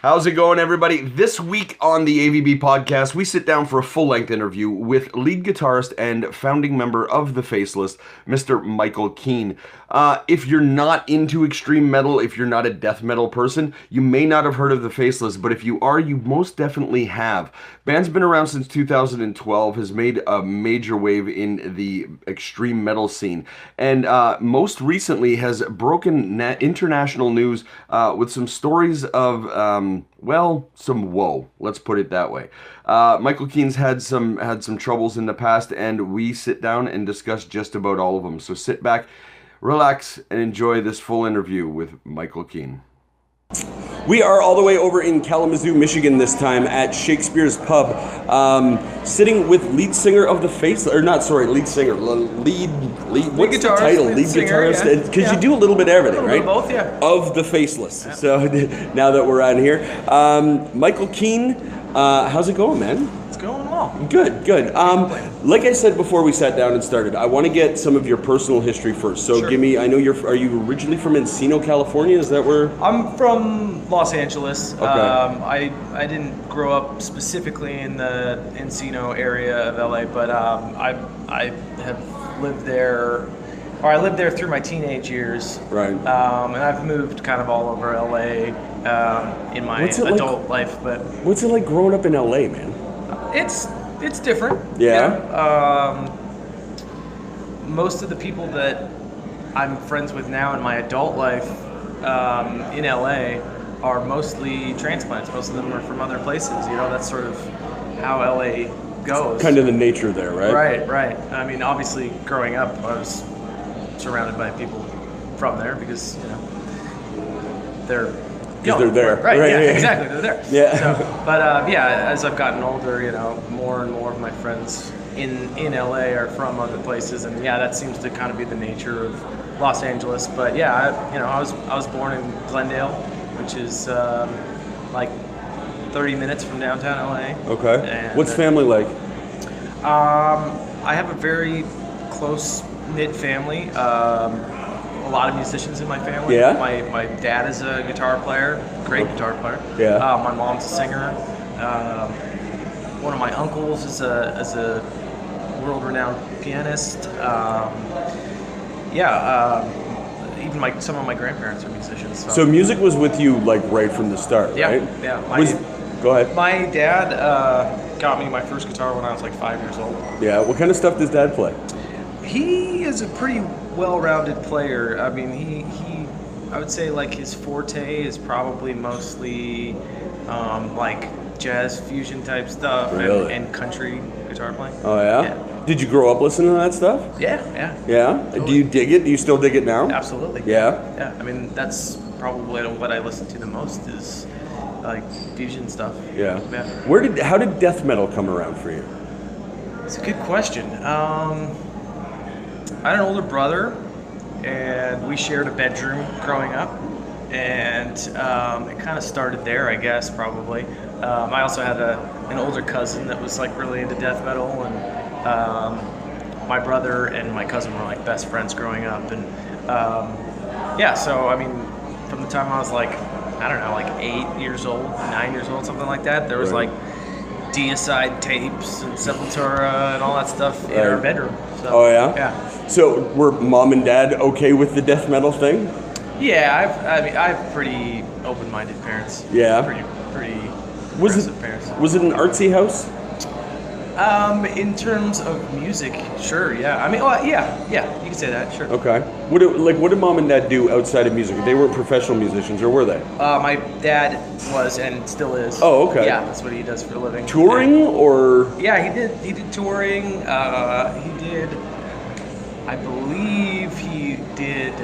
How's it going, everybody? This week on the AVB Podcast, we sit down for a full-length interview with lead guitarist and founding member of the Faceless, Mr. Michael Keene. If you're not into extreme metal, if you're not a death metal person, you may not have heard of the Faceless, but if you are, you most definitely have. Band's been around since 2012, has made a major wave in the extreme metal scene, and most recently has broken international news with some stories of some woe. Let's put it that way. Michael Keene's had some troubles in the past, and we sit down and discuss just about all of them. So sit back, relax, and enjoy this full interview with Michael Keene. We are all the way over in Kalamazoo, Michigan this time at Shakespeare's Pub, sitting with lead singer of the Faceless, or not, sorry, lead singer, lead what's guitarist, the title? Lead guitarist, because you do a little bit of everything, right? Both, yeah. Of the Faceless. Yeah. So now that we're on here, Michael Keene, how's it going, man? It's going well. Good. Like I said before we sat down and started, I want to get some of your personal history first. So Sure. give me, are you originally from Encino, California? Is that where? I'm from Los Angeles. Okay. I didn't grow up specifically in the Encino area of LA, but I have lived there, or I lived there through my teenage years. Right. And I've moved kind of all over LA in my adult life. But what's it like growing up in LA, man? It's different. Yeah. Most of the people that I'm friends with now in my adult life in LA are mostly transplants. Most of them are from other places. You know, that's sort of how LA goes. Kind of the nature there, right? Right. I mean, obviously, growing up, I was surrounded by people from there because, you know, they're there. Right, yeah, exactly, they're there. Yeah. So, but as I've gotten older, you know, more and more of my friends in LA are from other places, and yeah, that seems to kind of be the nature of Los Angeles. But yeah, I was born in Glendale, which is like 30 minutes from downtown LA. Okay. And, what's family like? I have a very close-knit family. A lot of musicians in my family. Yeah. My dad is a guitar player, great guitar player. Yeah. My mom's a singer. One of my uncles is a world-renowned pianist. Even some of my grandparents are musicians. So music was with you like right from the start, right? Yeah. Go ahead. My dad got me my first guitar when I was like 5 years old. Yeah. What kind of stuff does Dad play? He is a pretty well-rounded player. I mean, I would say like his forte is probably mostly like jazz fusion type stuff. Really? and country guitar playing. Oh yeah? Did you grow up listening to that stuff? Yeah. Yeah? Totally. Do you dig it? Do you still dig it now? Absolutely. Yeah? I mean, that's probably what I listen to the most is like fusion stuff. Yeah. How did death metal come around for you? It's a good question. I had an older brother, and we shared a bedroom growing up, and it kind of started there, I guess, probably. I also had an older cousin that was like really into death metal, and my brother and my cousin were like best friends growing up, and so I mean, from the time I was like, I don't know, like 9 years old, something like that, there was like Deicide tapes and Sepultura and all that stuff in our bedroom. So, oh yeah? Yeah. So were mom and dad okay with the death metal thing? Yeah, I have pretty open-minded parents. Yeah. Pretty progressive parents. Was it an artsy house? In terms of music, sure, yeah. I mean, you can say that, sure. Okay. What did mom and dad do outside of music? They weren't professional musicians, or were they? My dad was and still is. Oh, okay. Yeah, that's what he does for a living. Touring, or? Yeah, he did touring. I believe he did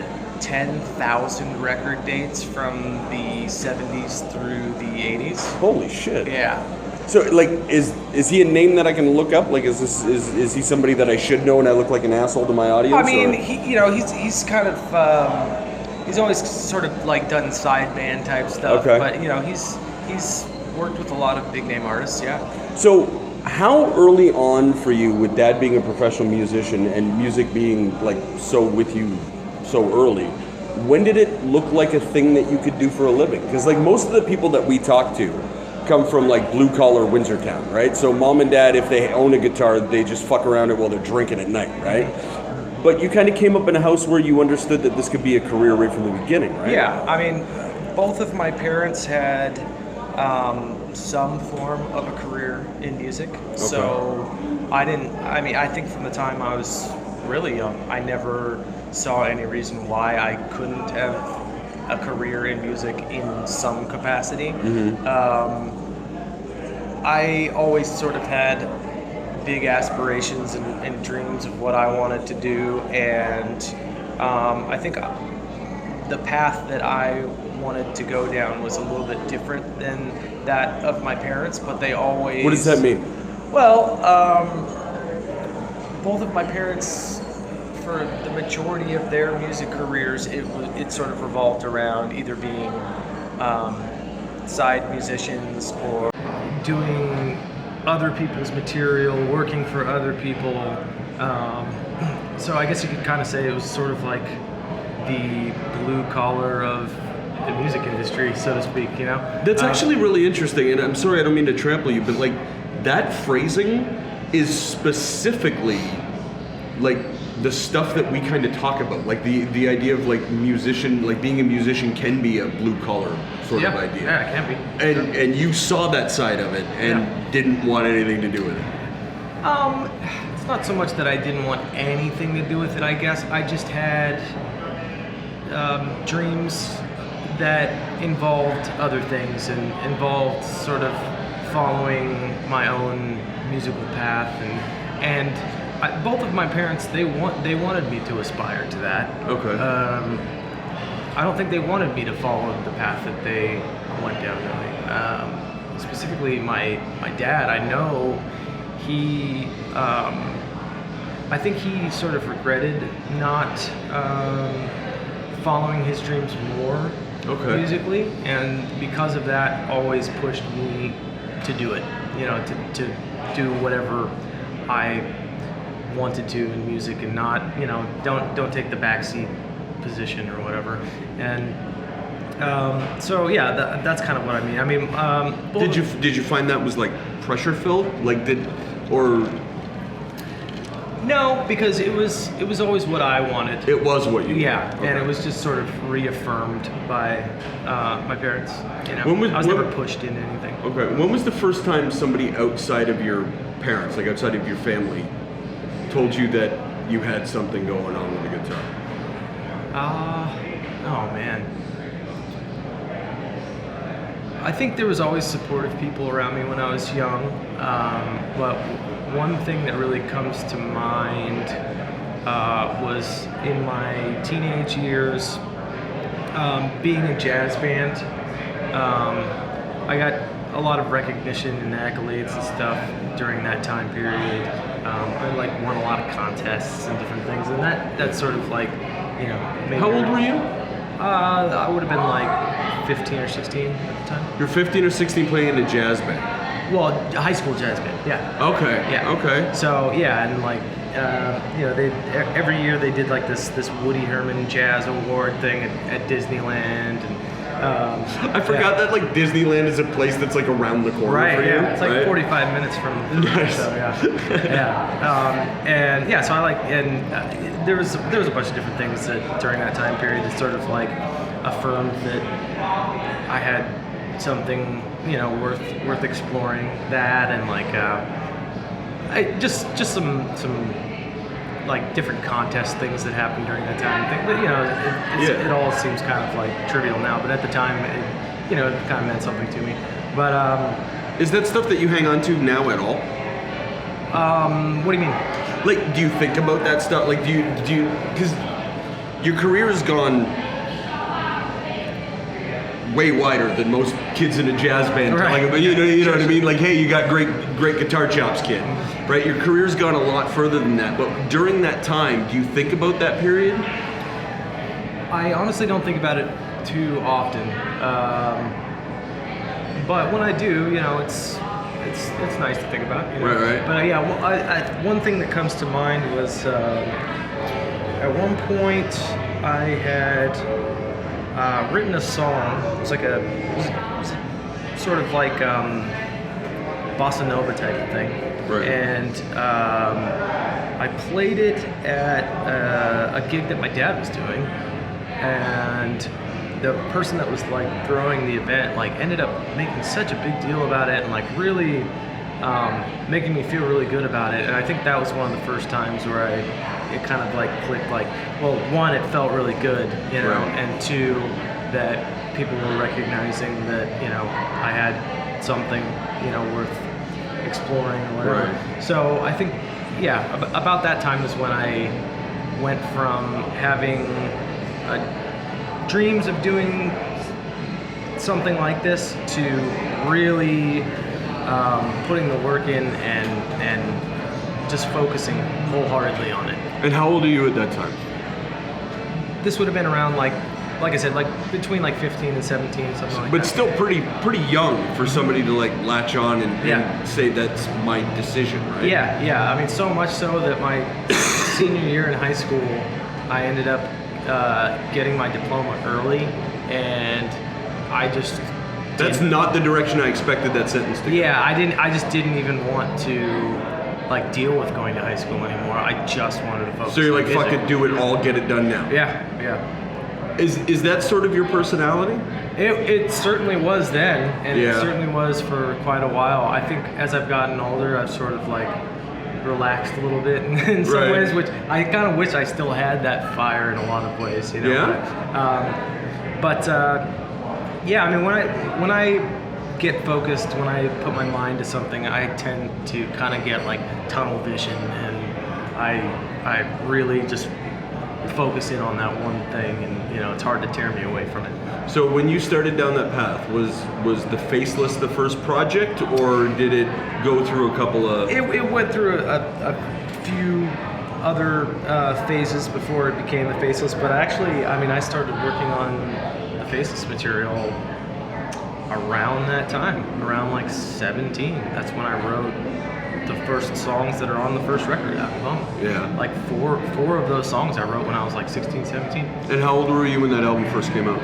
10,000 record dates from the 70s through the 80s. Holy shit. Yeah. So, like, is he a name that I can look up? Like, is he somebody that I should know and I look like an asshole to my audience? I mean, he's kind of he's always sort of like done side band type stuff. Okay. But he's worked with a lot of big name artists. Yeah. So, how early on for you, with Dad being a professional musician and music being like so with you so early, when did it look like a thing that you could do for a living? Because like most of the people that we talk to come from like blue collar Windsortown, right? So mom and dad, if they own a guitar, they just fuck around it while they're drinking at night, right? But you kind of came up in a house where you understood that this could be a career right from the beginning, right? Yeah, I mean, both of my parents had some form of a career in music. Okay. So I think from the time I was really young, I never saw any reason why I couldn't have a career in music in some capacity. Mm-hmm. I always sort of had big aspirations and dreams of what I wanted to do, and I think the path that I wanted to go down was a little bit different than that of my parents, but they always... What does that mean? Well, both of my parents, for the majority of their music careers, it sort of revolved around either being side musicians or doing other people's material, working for other people. So I guess you could kind of say it was sort of like the blue collar of the music industry, so to speak, you know? That's actually really interesting, and I'm sorry, I don't mean to trample you, but like that phrasing is specifically like the stuff that we kind of talk about, like the idea of like musician, like being a musician can be a blue collar sort of idea. Yeah, it can be. And you saw that side of it and didn't want anything to do with it. It's not so much that I didn't want anything to do with it, I guess. I just had dreams that involved other things and involved sort of following my own musical path, and both of my parents, they wanted me to aspire to that. Okay. I don't think they wanted me to follow the path that they went down, really. Specifically, my dad, I know he, I think he sort of regretted not following his dreams more musically, and because of that, always pushed me to do it, you know, to do whatever I wanted to in music, and not, you know, don't take the backseat position or whatever. And so yeah, that's kind of what I mean. I mean, did you find that was like pressure filled? Like No, because it was always what I wanted. It was what you wanted. And it was just sort of reaffirmed by my parents. You know, I was never pushed into anything. Okay. When was the first time somebody outside of your parents, like outside of your family, told you that you had something going on with the guitar? Oh man. I think there was always supportive people around me when I was young, but one thing that really comes to mind was in my teenage years, being a jazz band. I got a lot of recognition and accolades and stuff during that time period. I like won a lot of contests and different things, and that sort of like, you know. How old were you? I would have been like 15 or 16 at the time. You're 15 or 16 playing in a jazz band? Well, high school jazz band, yeah. Okay. Yeah. Okay. So yeah, and like, you know, every year they did like this Woody Herman Jazz Award thing at Disneyland, and I forgot that like Disneyland is a place that's like around the corner right, for you. Yeah, it's like 45 minutes from nice. So yeah, and yeah, so I like, and there was a bunch of different things that during that time period that sort of like affirmed that I had something, you know, worth exploring, that, and like just some like different contest things that happened during that time. But you know, it all seems kind of like trivial now, but at the time, it kind of meant something to me. But is that stuff that you hang on to now at all? What do you mean? Like, do you think about that stuff? Like, do you? Because your career has gone way wider than most kids in a jazz band. Right. Like, you know what I mean? Like, hey, you got great guitar chops, kid. Right? Your career's gone a lot further than that. But during that time, do you think about that period? I honestly don't think about it too often. But when I do, you know, it's nice to think about. You know? Right. But yeah, well, one thing that comes to mind was at one point I had written a song. It was sort of like bossa nova type of thing. Right. And I played it at a gig that my dad was doing, and the person that was like throwing the event like ended up making such a big deal about it and like really making me feel really good about it. And I think that was one of the first times where it kind of like clicked, like, well, one, it felt really good, you know, Right. and two, that people were recognizing that, you know, I had something, you know, worth exploring or whatever. Right. So I think, yeah, about that time is when I went from having dreams of doing something like this to really putting the work in and just focusing wholeheartedly on it. And how old are you at that time? This would have been around like I said, like between like 15 and 17, something like But that. still pretty young for somebody to like latch on and Yeah. say that's my decision, right? Yeah. I mean, so much so that my senior year in high school, I ended up getting my diploma early, and I just That's not the direction I expected that sentence to go. Yeah, I just didn't even want to like deal with going to high school anymore. I just wanted to focus. So you're on like, fuck music. it, do it all, get it done now. Yeah. Is that sort of your personality? It certainly was then, and Yeah. it certainly was for quite a while. I think as I've gotten older, I've sort of like relaxed a little bit in some Right. ways, which I kind of wish I still had that fire in a lot of ways, you know. Yeah, I mean, when I get focused, when I put my mind to something, I tend to kind of get like tunnel vision, and I really just focus in on that one thing, and you know, it's hard to tear me away from it. So when you started down that path, was the Faceless the first project, or did it go through a couple of... It went through a few other phases before it became the Faceless, but actually, I mean, I started working on the Faceless material around that time, around like 17. That's when I wrote the first songs that are on the first record, Akeldama. Yeah. Like four of those songs I wrote when I was like 16, 17. And how old were you when that album first came out?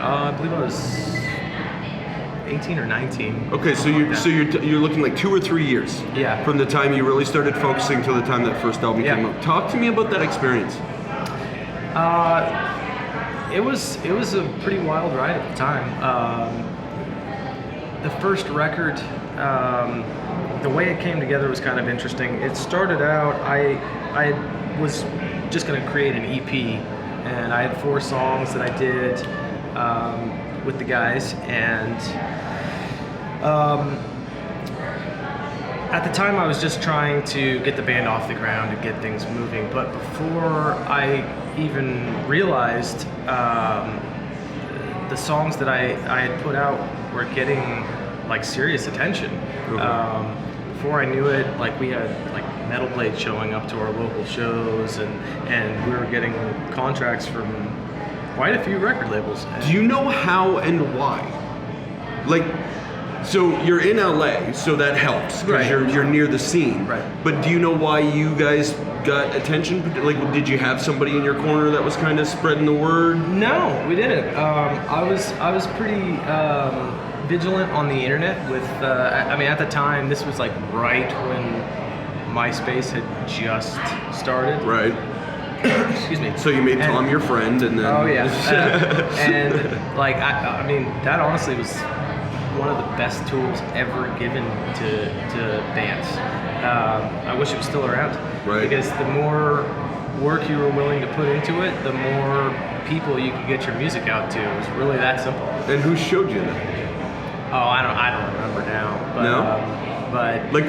I believe I was 18 or 19. Okay, so you're looking like 2 or 3 years. Yeah. From the time you really started focusing to the time that first album Yeah. came out. Talk to me about that experience. It was a pretty wild ride at the time. The first record, the way it came together was kind of interesting. It started out, I was just going to create an EP, and I had 4 songs that I did with the guys, and at the time I was just trying to get the band off the ground and get things moving, but before I even realized the songs that I had put out were getting like serious attention. Okay. Before I knew it, like we had like Metal Blade showing up to our local shows, and we were getting contracts from quite a few record labels. Do you know how and why? Like, so you're in LA, so that helps because Right. you're near the scene. Right. But do you know why you guys got attention? Like, did you have somebody in your corner that was kind of spreading the word? No, we didn't. I was pretty vigilant on the internet with. I mean, at the time, this was like right when MySpace had just started. Right. Excuse me. So you made Tom your friend, and then... Oh yeah, and like I mean, that honestly was one of the best tools ever given to bands. I wish it was still around. Right. Because the more work you were willing to put into it, the more people you could get your music out to. It was really that simple. And who showed you that? Oh, I don't remember now. But, No? But Like,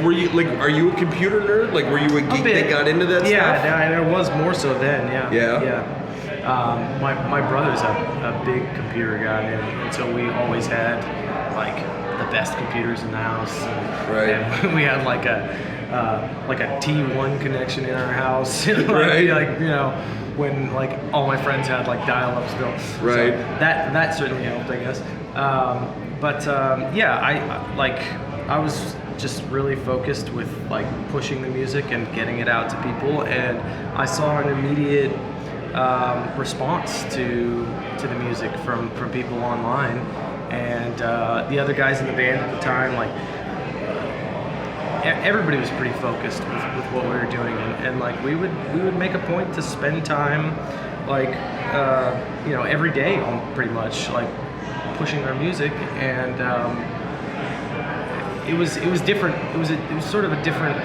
are you a computer nerd? Like, were you a geek that got into that yeah, stuff? Yeah, there was more so then. Yeah. Yeah? Yeah. My brother's a big computer guy, and so we always had like the best computers in the house. And, Right. And we had like a T1 connection in our house. Right. Like, you know, when like all my friends had like dial-up still. Right. So that certainly helped, I guess. Yeah, I was just really focused with like pushing the music and getting it out to people, and I saw an immediate response to the music from people online, and the other guys in the band at the time, like everybody was pretty focused with what we were doing, and like we would make a point to spend time like every day on pretty much like pushing our music, and it was different. It was sort of a different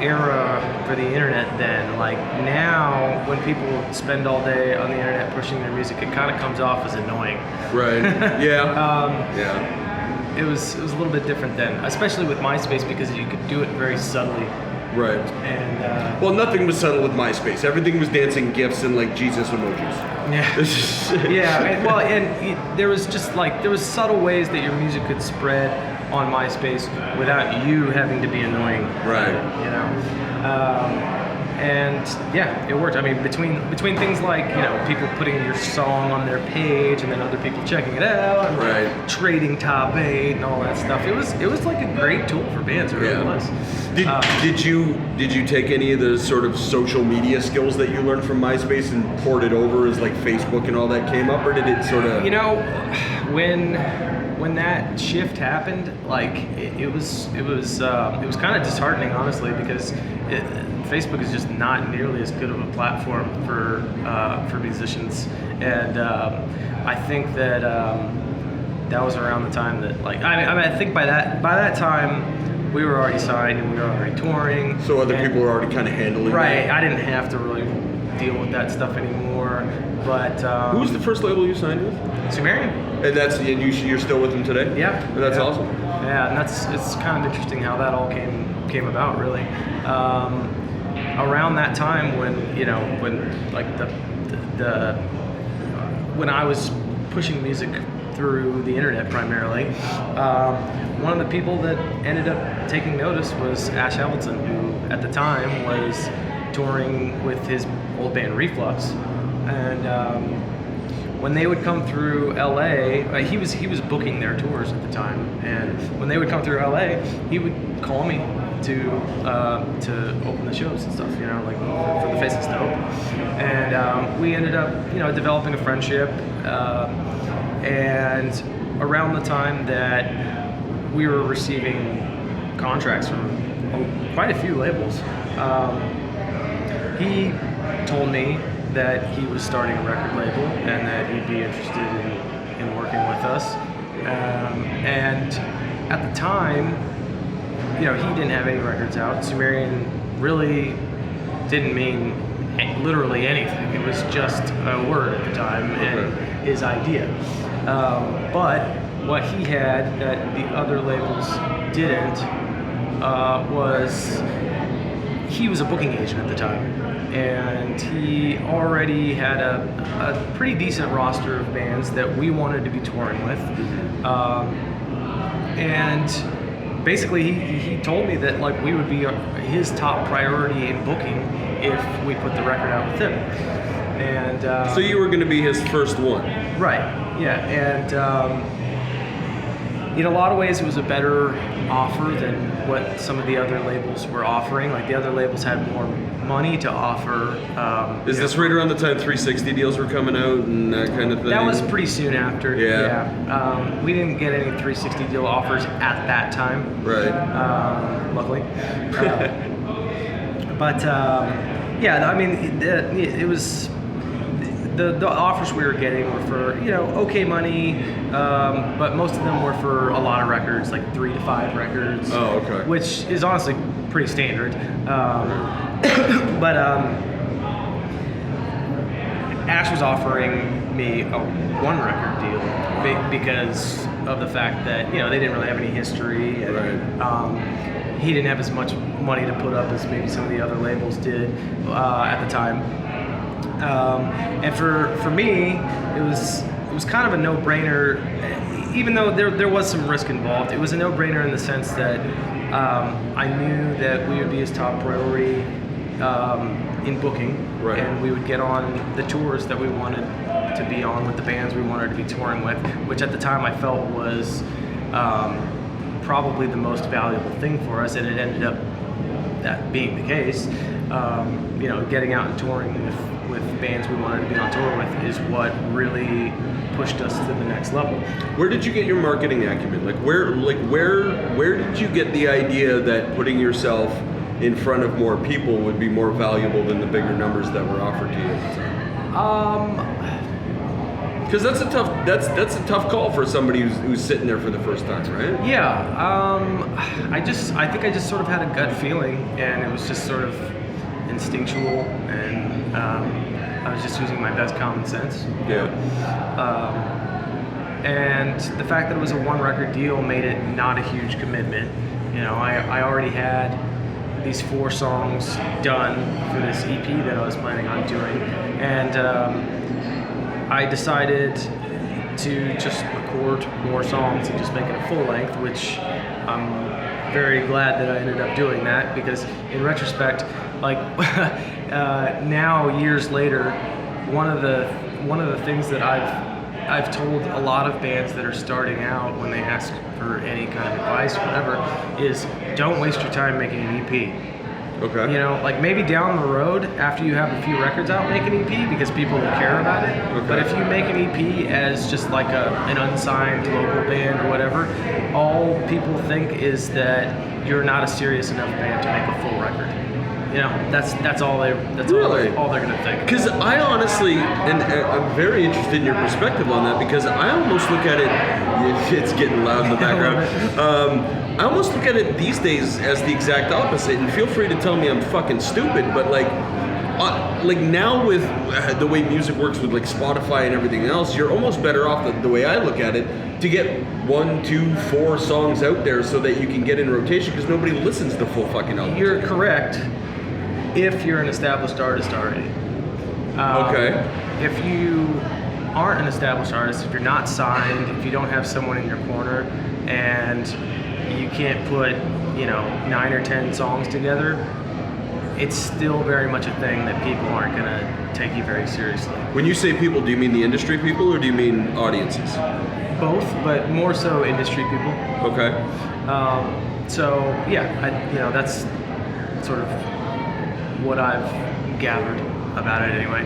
era for the internet then. Like now, when people spend all day on the internet pushing their music, it kind of comes off as annoying. Right. Yeah. Yeah. It was a little bit different then, especially with MySpace, because you could do it very subtly. Right. And well, nothing was subtle with MySpace. Everything was dancing GIFs and like Jesus emojis. Yeah. Yeah. There was subtle ways that your music could spread on MySpace without you having to be annoying. Right. And yeah, it worked. I mean, between things like people putting your song on their page and then other people checking it out, and right, trading top 8 and all that stuff. It was like a great tool for bands. It really was. Did you take any of the sort of social media skills that you learned from MySpace and poured it over as like Facebook and all that came up, or did it sort of? When that shift happened, like it was kind of disheartening, honestly, because Facebook is just not nearly as good of a platform for musicians, and I think that that was around the time that I think by that time we were already signed and we were already touring. So other people were already kind of handling right. that. I didn't have to really deal with that stuff anymore. But who was the first label you signed with? Sumerian. And you're still with them today? Yeah. And that's awesome. Yeah, and it's kind of interesting how that all came about, really. Around that time when I was pushing music through the internet primarily, one of the people that ended up taking notice was Ash Hamilton, who at the time was touring with his old band Reflux, and when they would come through LA, he was booking their tours at the time, and when they would come through LA, he would call me to open the shows and stuff, like for the Faceless to open. And we ended up, developing a friendship. And around the time that we were receiving contracts from quite a few labels, he told me that he was starting a record label and that he'd be interested in working with us. And at the time, he didn't have any records out. Sumerian really didn't mean literally anything. It was just a word at the time and his idea. But what he had that the other labels didn't was he was a booking agent at the time, and he already had a pretty decent roster of bands that we wanted to be touring with. And basically he told me that like we would be his top priority in booking if we put the record out with him. And so you were going to be his first one, right? Yeah. And in a lot of ways it was a better offer than what some of the other labels were offering. Like the other labels had more money to offer. Is this right around the time 360 deals were coming out and that kind of thing? That was pretty soon after. Yeah. We didn't get any 360 deal offers at that time. Right. Luckily. But yeah, I mean, it was the offers we were getting were for okay money, but most of them were for a lot of records, like 3 to 5 records. Oh, okay. Which is honestly pretty standard. But Ash was offering me a 1 record deal because of the fact that they didn't really have any history, and right. He didn't have as much money to put up as maybe some of the other labels did at the time. And for me, it was kind of a no-brainer, even though there was some risk involved. It was a no-brainer in the sense that I knew that we would be his top priority in booking, right. And we would get on the tours that we wanted to be on with the bands we wanted to be touring with, which at the time I felt was probably the most valuable thing for us, and it ended up that being the case. Getting out and touring with bands we wanted to be on tour with is what really pushed us to the next level. Where did you get your marketing acumen? Where did you get the idea that putting yourself in front of more people would be more valuable than the bigger numbers that were offered to you at the time? Because that's a tough call for somebody who's sitting there for the first time, right? Yeah. I think I just sort of had a gut feeling, and it was just sort of instinctual, and I was just using my best common sense. Yeah. And the fact that it was a one record deal made it not a huge commitment. You know, I already had these 4 songs done for this EP that I was planning on doing, and I decided to just record more songs and just make it a full length, which I'm very glad that I ended up doing that, because in retrospect, like now years later, one of the things that I've told a lot of bands that are starting out when they ask for any kind of advice or whatever is, don't waste your time making an EP. Okay. You know, like maybe down the road after you have a few records out, make an EP because people will care about it. Okay. But if you make an EP as just like an unsigned local band or whatever, all people think is that you're not a serious enough band to make a full record. You know, that's all they're gonna think. Because I honestly, and I'm very interested in your perspective on that, because I almost look at it. It's getting loud in the background. I almost look at it these days as the exact opposite, and feel free to tell me I'm fucking stupid, but like now with the way music works with like Spotify and everything else, you're almost better off the way I look at it to get 1, 2, 4 songs out there so that you can get in rotation, because nobody listens to the full fucking album. You're correct if you're an established artist already. Okay. If you aren't an established artist, if you're not signed, if you don't have someone in your corner, and you can't put, 9 or 10 songs together, it's still very much a thing that people aren't gonna take you very seriously. When you say people, do you mean the industry people or do you mean audiences? Both, but more so industry people. Okay. So yeah, that's sort of what I've gathered about it anyway.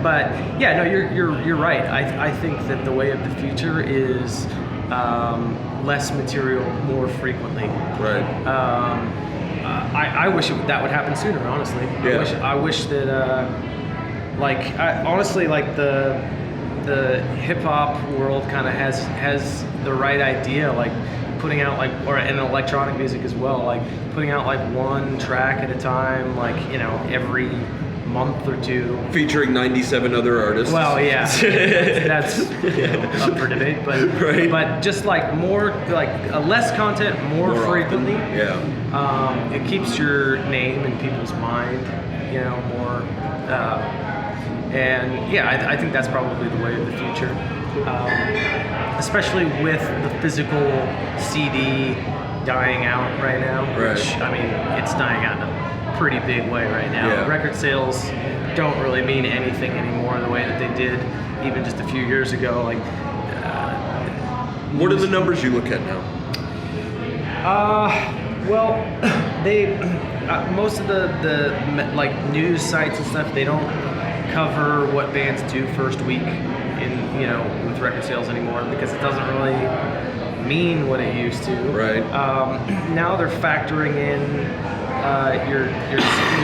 But yeah, no, you're right. I think that the way of the future is less material more frequently. Right. I wish that would happen sooner, honestly. Yeah. I wish that honestly, like the hip hop world kind of has the right idea, like putting out and electronic music as well, like putting out like 1 track at a time, like every month or 2, featuring 97 other artists. Well, yeah, that's up for debate, but right. But just like more, like less content, more frequently. Often. Yeah. It keeps your name in people's mind, more. And yeah, I think that's probably the way of the future, especially with the physical CD dying out right now. Right. Which, I mean, it's dying out in a pretty big way right now. Yeah. Record sales don't really mean anything anymore the way that they did even just a few years ago. Like, what are the numbers you look at now? Well, they most of the like news sites and stuff, they don't cover what bands do first week in with record sales anymore, because it doesn't really mean what it used to. Right. Now they're factoring in your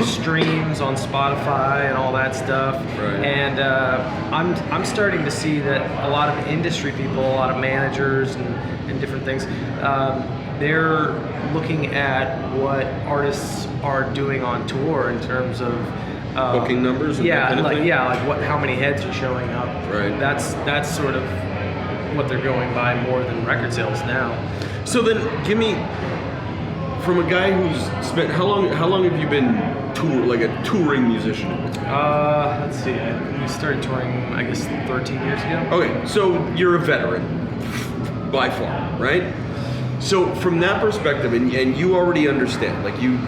streams on Spotify and all that stuff. Right. And I'm starting to see that a lot of industry people, a lot of managers and different things, they're looking at what artists are doing on tour in terms of booking numbers and that kind of thing? How many heads are showing up. Right. That's sort of what they're going by more than record sales now. So then, give me, from a guy who's spent, how long have you been a touring musician? Let's see, we started touring, I guess, 13 years ago. Okay, so you're a veteran, by far, right? So from that perspective, and you already understand, like you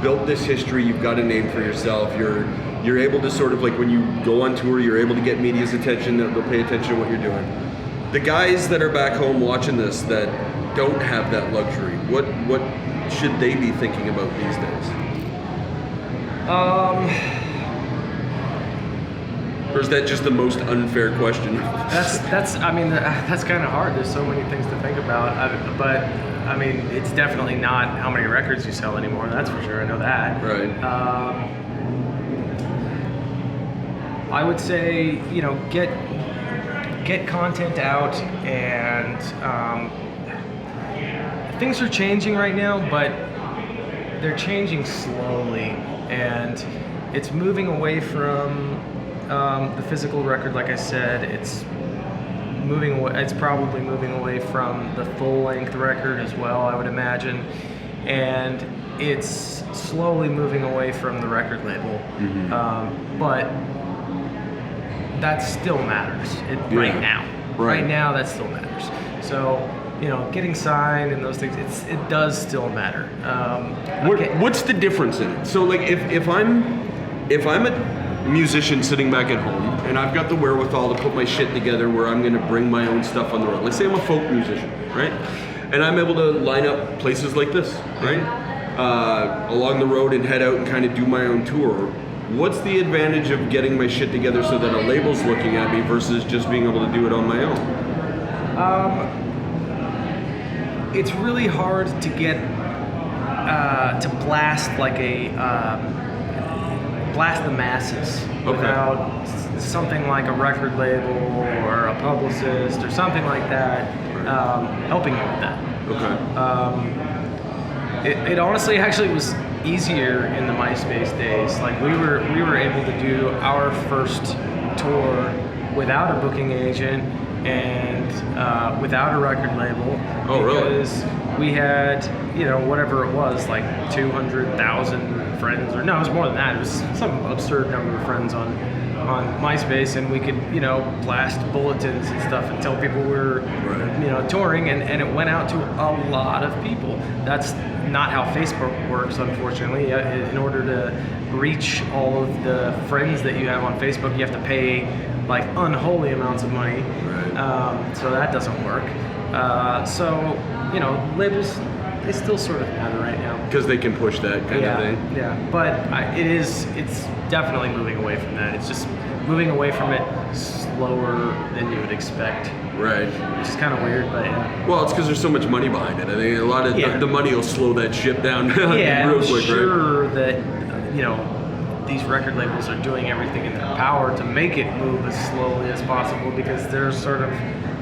built this history, you've got a name for yourself, you're able to sort of, like, when you go on tour, you're able to get media's attention, they'll pay attention to what you're doing. The guys that are back home watching this that don't have that luxury, what should they be thinking about these days? Or is that just the most unfair question? That's kind of hard. There's so many things to think about. But I mean, it's definitely not how many records you sell anymore. That's for sure. I know that. Right. I would say, get content out, and things are changing right now, but they're changing slowly, and it's moving away from the physical record. Like I said, it's moving away. It's probably moving away from the full-length record as well, I would imagine, and it's slowly moving away from the record label. But that still matters right now. Right now, that still matters. So, getting signed and those things, it does still matter. What's the difference in it? So, like, if I'm a musician sitting back at home and I've got the wherewithal to put my shit together where I'm going to bring my own stuff on the road. Let's say I'm a folk musician, right? And I'm able to line up places like this, right? Along the road and head out and kind of do my own tour. What's the advantage of getting my shit together so that a label's looking at me versus just being able to do it on my own? It's really hard to get to blast blast the masses without something like a record label or a publicist or something like that helping you with that. It honestly actually was easier in the MySpace days. Like we were able to do our first tour without a booking agent and without a record label. Oh, really? Because we had, whatever it was, like 200,000 friends, or no, it was more than that. It was some absurd number of friends on MySpace, and we could, blast bulletins and stuff and tell people we were, touring, and it went out to a lot of people. That's not how Facebook works, unfortunately. In order to reach all of the friends that you have on Facebook, you have to pay like unholy amounts of money. So that doesn't work. Labels, they still sort of matter right now. Because they can push that kind of thing. Yeah, but it's definitely moving away from that. It's just moving away from it slower than you would expect. Right. Which is kind of weird, but yeah. Well, it's because there's so much money behind it. I think a lot of the money will slow that ship down real quick, sure right? That, these record labels are doing everything in their power to make it move as slowly as possible because they're sort of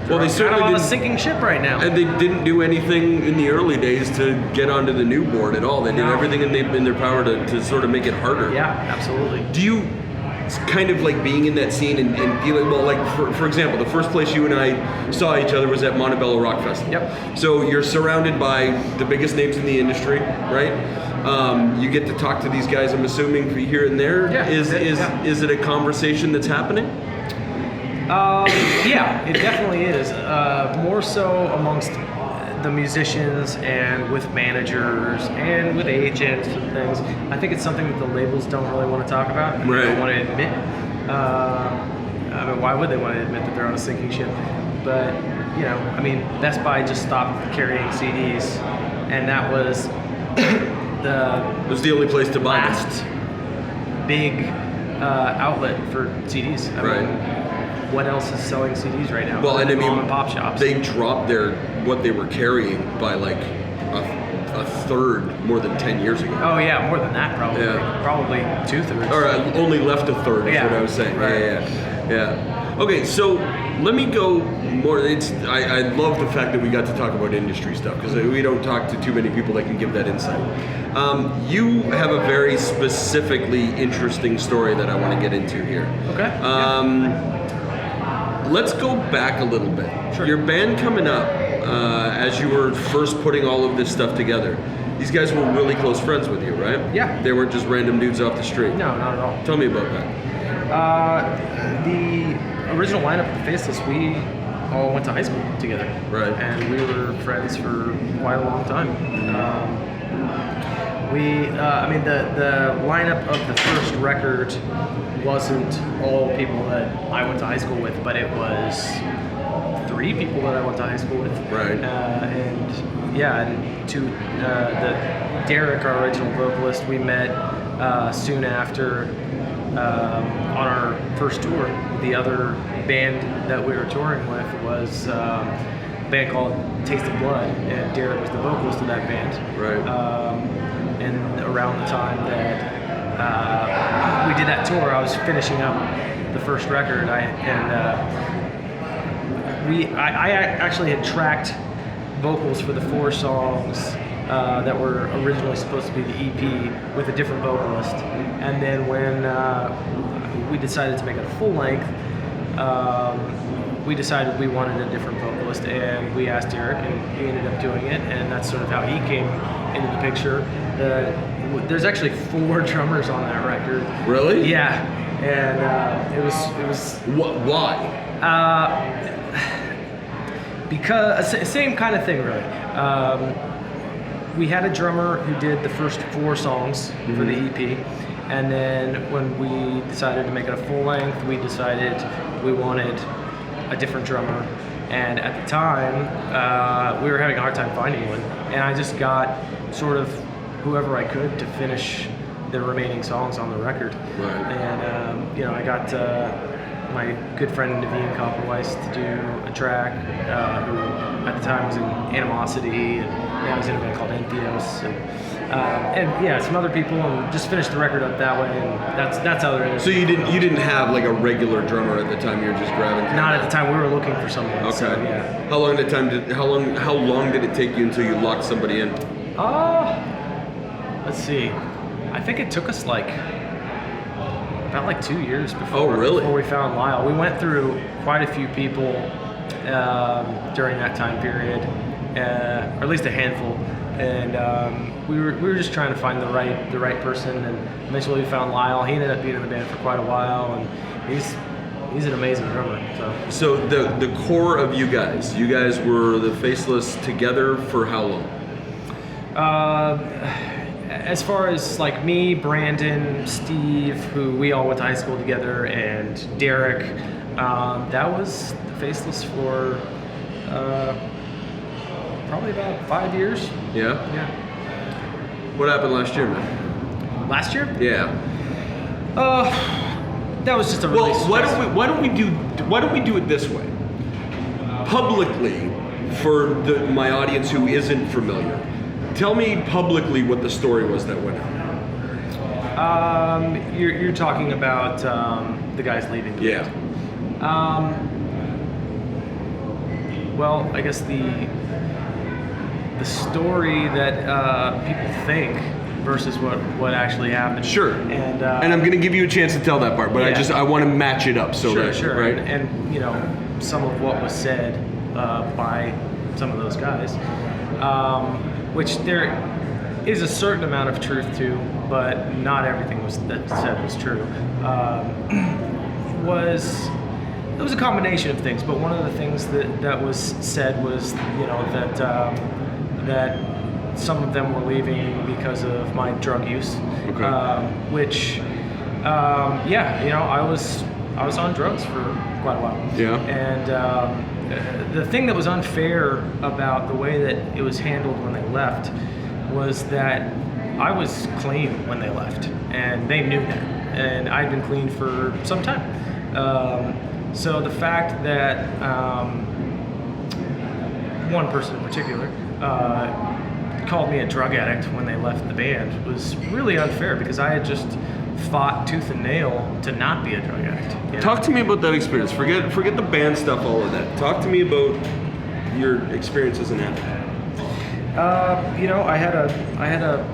they certainly on a sinking ship right now. And they didn't do anything in the early days to get onto the new board at all. They did everything in their power to sort of make it harder. Yeah, absolutely. Do you kind of like being in that scene and dealing, for example, the first place you and I saw each other was at Montebello Rock Festival. Yep. So you're surrounded by the biggest names in the industry, right? You get to talk to these guys, I'm assuming, here and there. Yeah. Is it a conversation that's happening? Yeah, it definitely is. More so amongst the musicians and with managers and with agents and things. I think it's something that the labels don't really want to talk about. Right. They don't want to admit. Why would they want to admit that they're on a sinking ship? But, Best Buy just stopped carrying CDs, and that was it was the only place to buy last big outlet for CDs. I mean, what else is selling CDs right now? Well, and mom and pop shops. They dropped what they were carrying by like a third more than 10 years ago. Oh yeah, more than that probably. Yeah. Probably 2/3. Or only left a third is what I was saying. Right. Yeah. Okay, so let me go more. I love the fact that we got to talk about industry stuff because we don't talk to too many people that can give that insight. You have a very specifically interesting story that I want to get into here. Okay. Let's go back a little bit. Sure. Your band coming up, as you were first putting all of this stuff together, these guys were really close friends with you, right? Yeah. They weren't just random dudes off the street. No, not at all. Tell me about that. The original lineup of Faceless, we all went to high school together. Right. And we were friends for quite a long time. The lineup of the first record wasn't all people that I went to high school with, but it was 3 people that I went to high school with. Right. Derek, our original vocalist, we met soon after on our first tour. The other band that we were touring with was a band called Taste of Blood, and Derek was the vocalist of that band. Right. And around the time that we did that tour, I was finishing up the first record, I actually had tracked vocals for the 4 songs that were originally supposed to be the EP with a different vocalist. And then when we decided to make it a full length, we decided we wanted a different vocalist, and we asked Derek, and he ended up doing it, and that's sort of how he came into the picture. There's actually 4 drummers on that record. Really? Yeah, and it was. Why? Because same kind of thing, really. We had a drummer who did the first 4 songs for the EP, and then when we decided to make it a full length, we decided we wanted a different drummer. And at the time, we were having a hard time finding one, and I just got sort of whoever I could to finish the remaining songs on the record. Right. And I got my good friend Naveen Copperweiss to do a track, who at the time was in Animosity, and now he's in a band called Entheos, and some other people, and just finished the record up that way, and that's how it is. So you didn't have like a regular drummer at the time. You were just grabbing. Not at the time. We were looking for someone. Okay. So, yeah. How long did it take you until you locked somebody in? Let's see. I think it took us about 2 years before we found Lyle. We went through quite a few people during that time period, or at least a handful, and we were just trying to find the right person, and eventually we found Lyle. He ended up being in the band for quite a while, and he's an amazing drummer. So the core of you guys were the Faceless together for how long? As far as like me, Brandon, Steve, who we all went to high school together, and Derek, that was the Faceless for probably about 5 years. Yeah? Yeah. What happened last year, man? Last year? Yeah. That was just a really why don't we do it this way? Publicly, for my audience who isn't familiar, tell me publicly what the story was that went out. You're talking about the guys leaving. Yeah. Well, I guess the story that people think versus what actually happened. Sure. And I'm going to give you a chance to tell that part, but yeah. I want to match it up. So sure. Right? And some of what was said by some of those guys, which there is a certain amount of truth to, but not everything that said was true. It was a combination of things, but one of the things that was said was, that some of them were leaving because of my drug use, okay. Which, I was on drugs for quite a while. Yeah. And the thing that was unfair about the way that it was handled when they left was that I was clean when they left, and they knew that, and I'd been clean for some time. So the fact that one person in particular called me a drug addict when they left the band was really unfair, because I had just fought tooth and nail to not be a drug addict. Talk to me about that experience. Forget the band stuff, all of that. Talk to me about your experience as an addict. I had a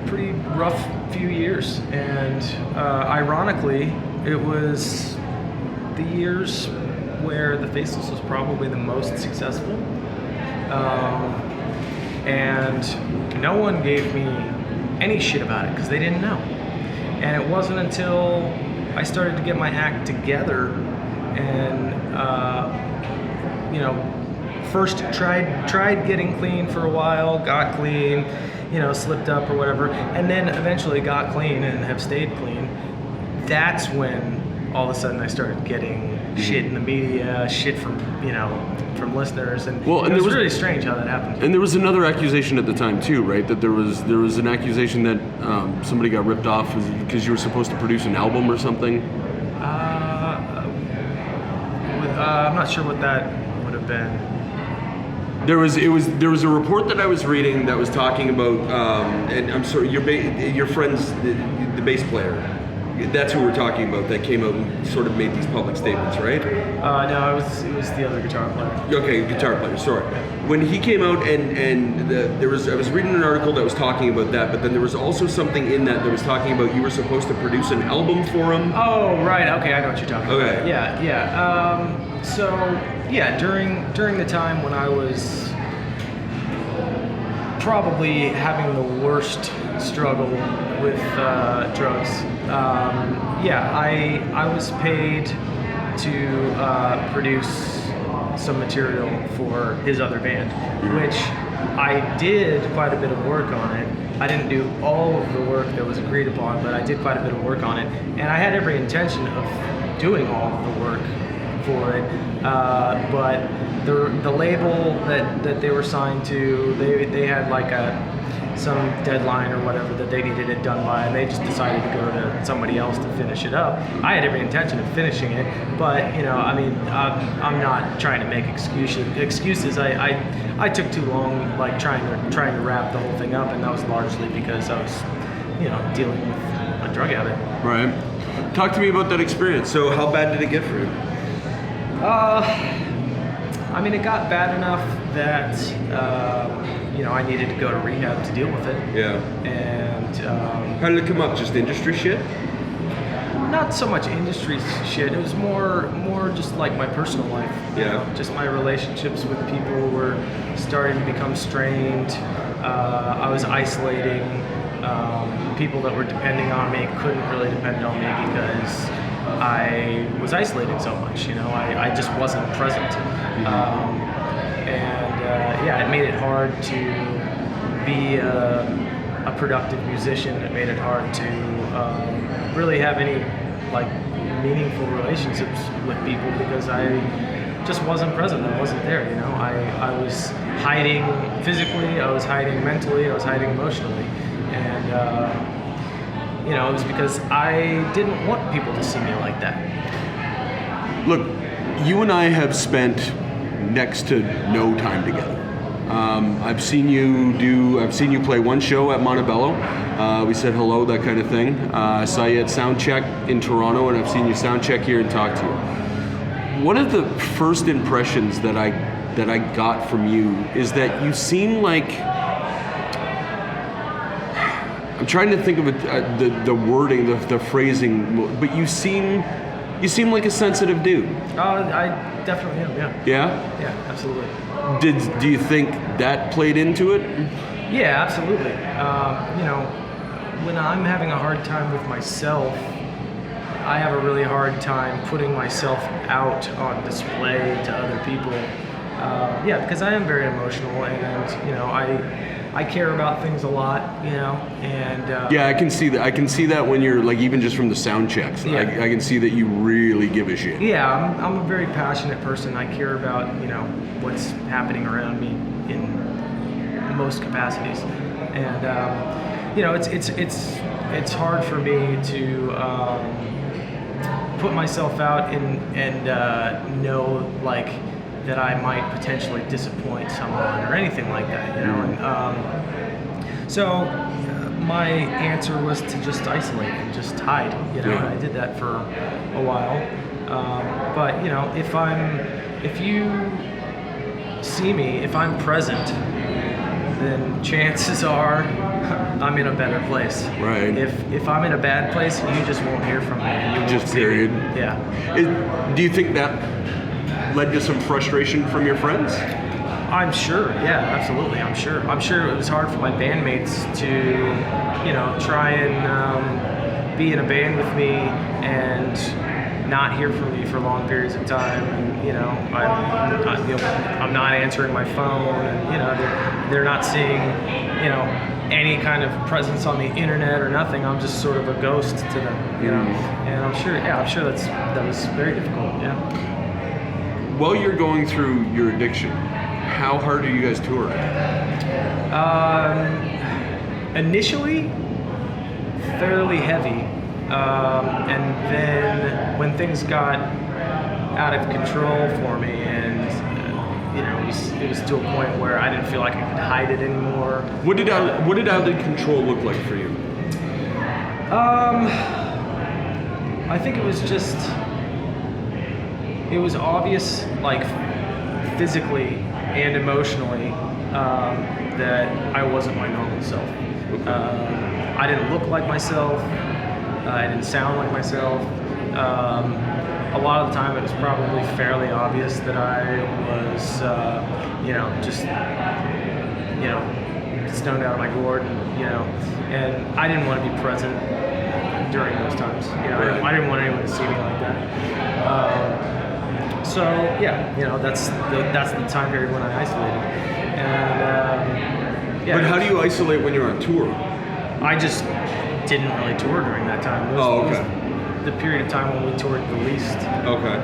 pretty rough few years, and ironically, it was the years where the Faceless was probably the most successful, and no one gave me any shit about it because they didn't know. And it wasn't until I started to get my act together and first tried getting clean for a while, got clean, slipped up or whatever, and then eventually got clean and have stayed clean. That's when all of a sudden I started getting shit in the media, shit from from listeners, and Well, and it was there was- really strange how that happened. And there was another accusation at the time too, right? That there was an accusation that somebody got ripped off because you were supposed to produce an album or something. I'm not sure what that would have been. There was a report that I was reading that was talking about, and I'm sorry, your friend's the bass player. That's who we're talking about. That came out and sort of made these public statements, right? No, it was the other guitar player. Okay, guitar player. Sorry. When he came out I was reading an article that was talking about that, but then there was also something in that was talking about you were supposed to produce an album for him. Oh, right. Okay, I know what you're talking about. Okay. Yeah. So yeah, during the time when I was probably having the worst struggle with drugs, I was paid to produce some material for his other band, which I did quite a bit of work on it. I didn't do all of the work that was agreed upon, but I did quite a bit of work on it, and I had every intention of doing all of the work for it. But the label that they were signed to, they had like some deadline or whatever that they needed it done by, and they just decided to go to somebody else to finish it up. I had every intention of finishing it, but I'm not trying to make excuses. I took too long, like trying to wrap the whole thing up, and that was largely because I was, dealing with a drug habit. Right. Talk to me about that experience. So, how bad did it get for you? It got bad enough that I needed to go to rehab to deal with it. Yeah. And How did it come up? Just industry shit? not so much industry shit. It was more just like my personal life. Yeah. Just my relationships with people were starting to become strained. I was isolating. People that were depending on me couldn't really depend on me because I was isolating so much. I just wasn't present. It made it hard to be a productive musician. It made it hard to really have any meaningful relationships with people because I just wasn't present. I wasn't there. I was hiding physically. I was hiding mentally. I was hiding emotionally, and it was because I didn't want people to see me like that. Look, you and I have spent next to no time together. I've seen you play one show at Montebello. We said hello, that kind of thing. I saw you at Soundcheck in Toronto, and I've seen you Soundcheck here and talk to you. One of the first impressions that I got from you is that you seem like, I'm trying to think of it, the wording, the phrasing, but you seem like a sensitive dude. I definitely am, yeah. Yeah? Yeah, absolutely. Do you think that played into it? Yeah, absolutely. When I'm having a hard time with myself, I have a really hard time putting myself out on display to other people. Because I am very emotional, and I care about things a lot, and yeah, I can see that. I can see that when you're even just from the sound checks. Yeah. I can see that you really give a shit. Yeah, I'm a very passionate person. I care about what's happening around me in most capacities, and it's hard for me to put myself out and know that I might potentially disappoint someone or anything like that, And so my answer was to just isolate and just hide, And I did that for a while. But if you see me, if I'm present, then chances are I'm in a better place. Right. If I'm in a bad place, you just won't hear from me. And you won't Just see period. me. Yeah. Do you think that led to some frustration from your friends? I'm sure. Yeah, absolutely. I'm sure it was hard for my bandmates to, try and be in a band with me and not hear from me for long periods of time. And I'm not answering my phone, and they're not seeing any kind of presence on the internet or nothing. I'm just sort of a ghost to them, And I'm sure that was very difficult. Yeah. while you're going through your addiction, how hard are you guys touring? Initially, fairly heavy, and then when things got out of control for me, and it was to a point where I didn't feel like I could hide it anymore. What did out of control look like for you? I think it was obvious, like physically and emotionally, that I wasn't my normal self. I didn't look like myself. I didn't sound like myself. A lot of the time, it was probably fairly obvious that I was, just stoned out of my gourd, and I didn't want to be present during those times. Right. I didn't want anyone to see me like that. That's the time period when I isolated. And But how do you isolate when you're on tour? I just didn't really tour during that time. It was the period of time when we toured the least. Okay.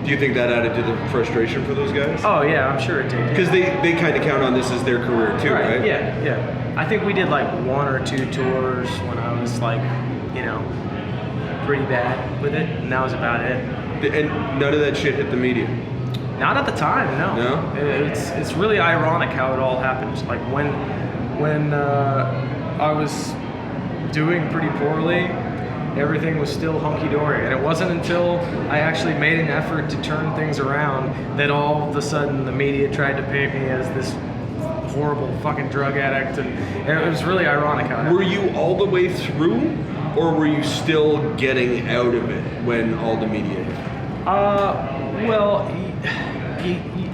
Do you think that added to the frustration for those guys? Oh yeah, I'm sure it did. Because they kind of count on this as their career too, right? Yeah. I think we did like 1 or 2 tours when I was like, pretty bad with it, and that was about it. And none of that shit hit the media? Not at the time, no. No? It's really ironic how it all happened. Like when I was doing pretty poorly, everything was still hunky-dory, and it wasn't until I actually made an effort to turn things around that all of a sudden the media tried to paint me as this horrible fucking drug addict, and it was really ironic how it happened. Were you all the way through, or were you still getting out of it when all the media hit?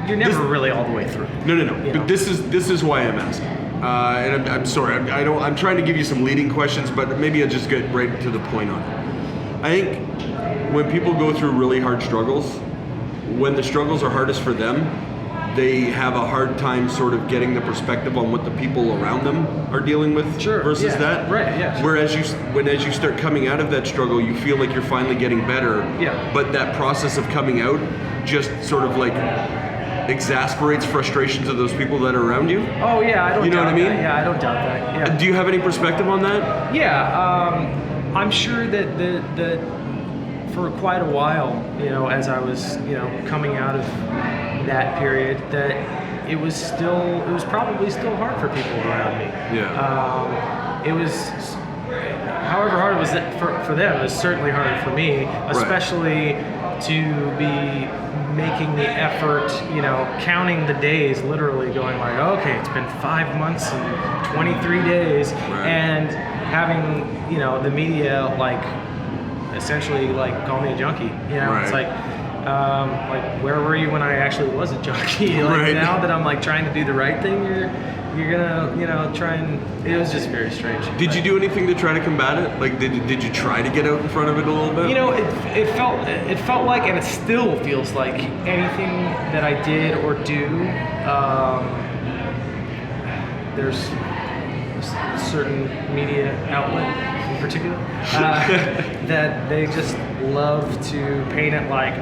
You're never really all the way through. No. But this is why I'm asking. And I'm sorry. I'm trying to give you some leading questions, but maybe I'll just get right to the point on it. I think when people go through really hard struggles, when the struggles are hardest for them, they have a hard time sort of getting the perspective on what the people around them are dealing with versus that. Right, yeah. Sure. Whereas as you start coming out of that struggle, you feel like you're finally getting better. Yeah. But that process of coming out just sort of like exasperates frustrations of those people that are around you. Oh yeah, I don't. You know doubt what I mean? That. Yeah, I don't doubt that. Yeah. Do you have any perspective on that? Yeah, I'm sure that for quite a while, as I was, coming out of that period, that it was probably still hard for people around me. Yeah. It was, however hard it was for them, it was certainly harder for me, especially to be making the effort, counting the days, literally going like, okay, it's been 5 months and 23 days, and having, the media essentially call me a junkie. It's like where were you when I actually was a junkie? Now that I'm trying to do the right thing, you're gonna try and. It was just very strange. Did you do anything to try to combat it? Did you try to get out in front of it a little bit? It felt like, and it still feels like, anything that I did or do, there's a certain media outlet in particular that they just love to paint it like,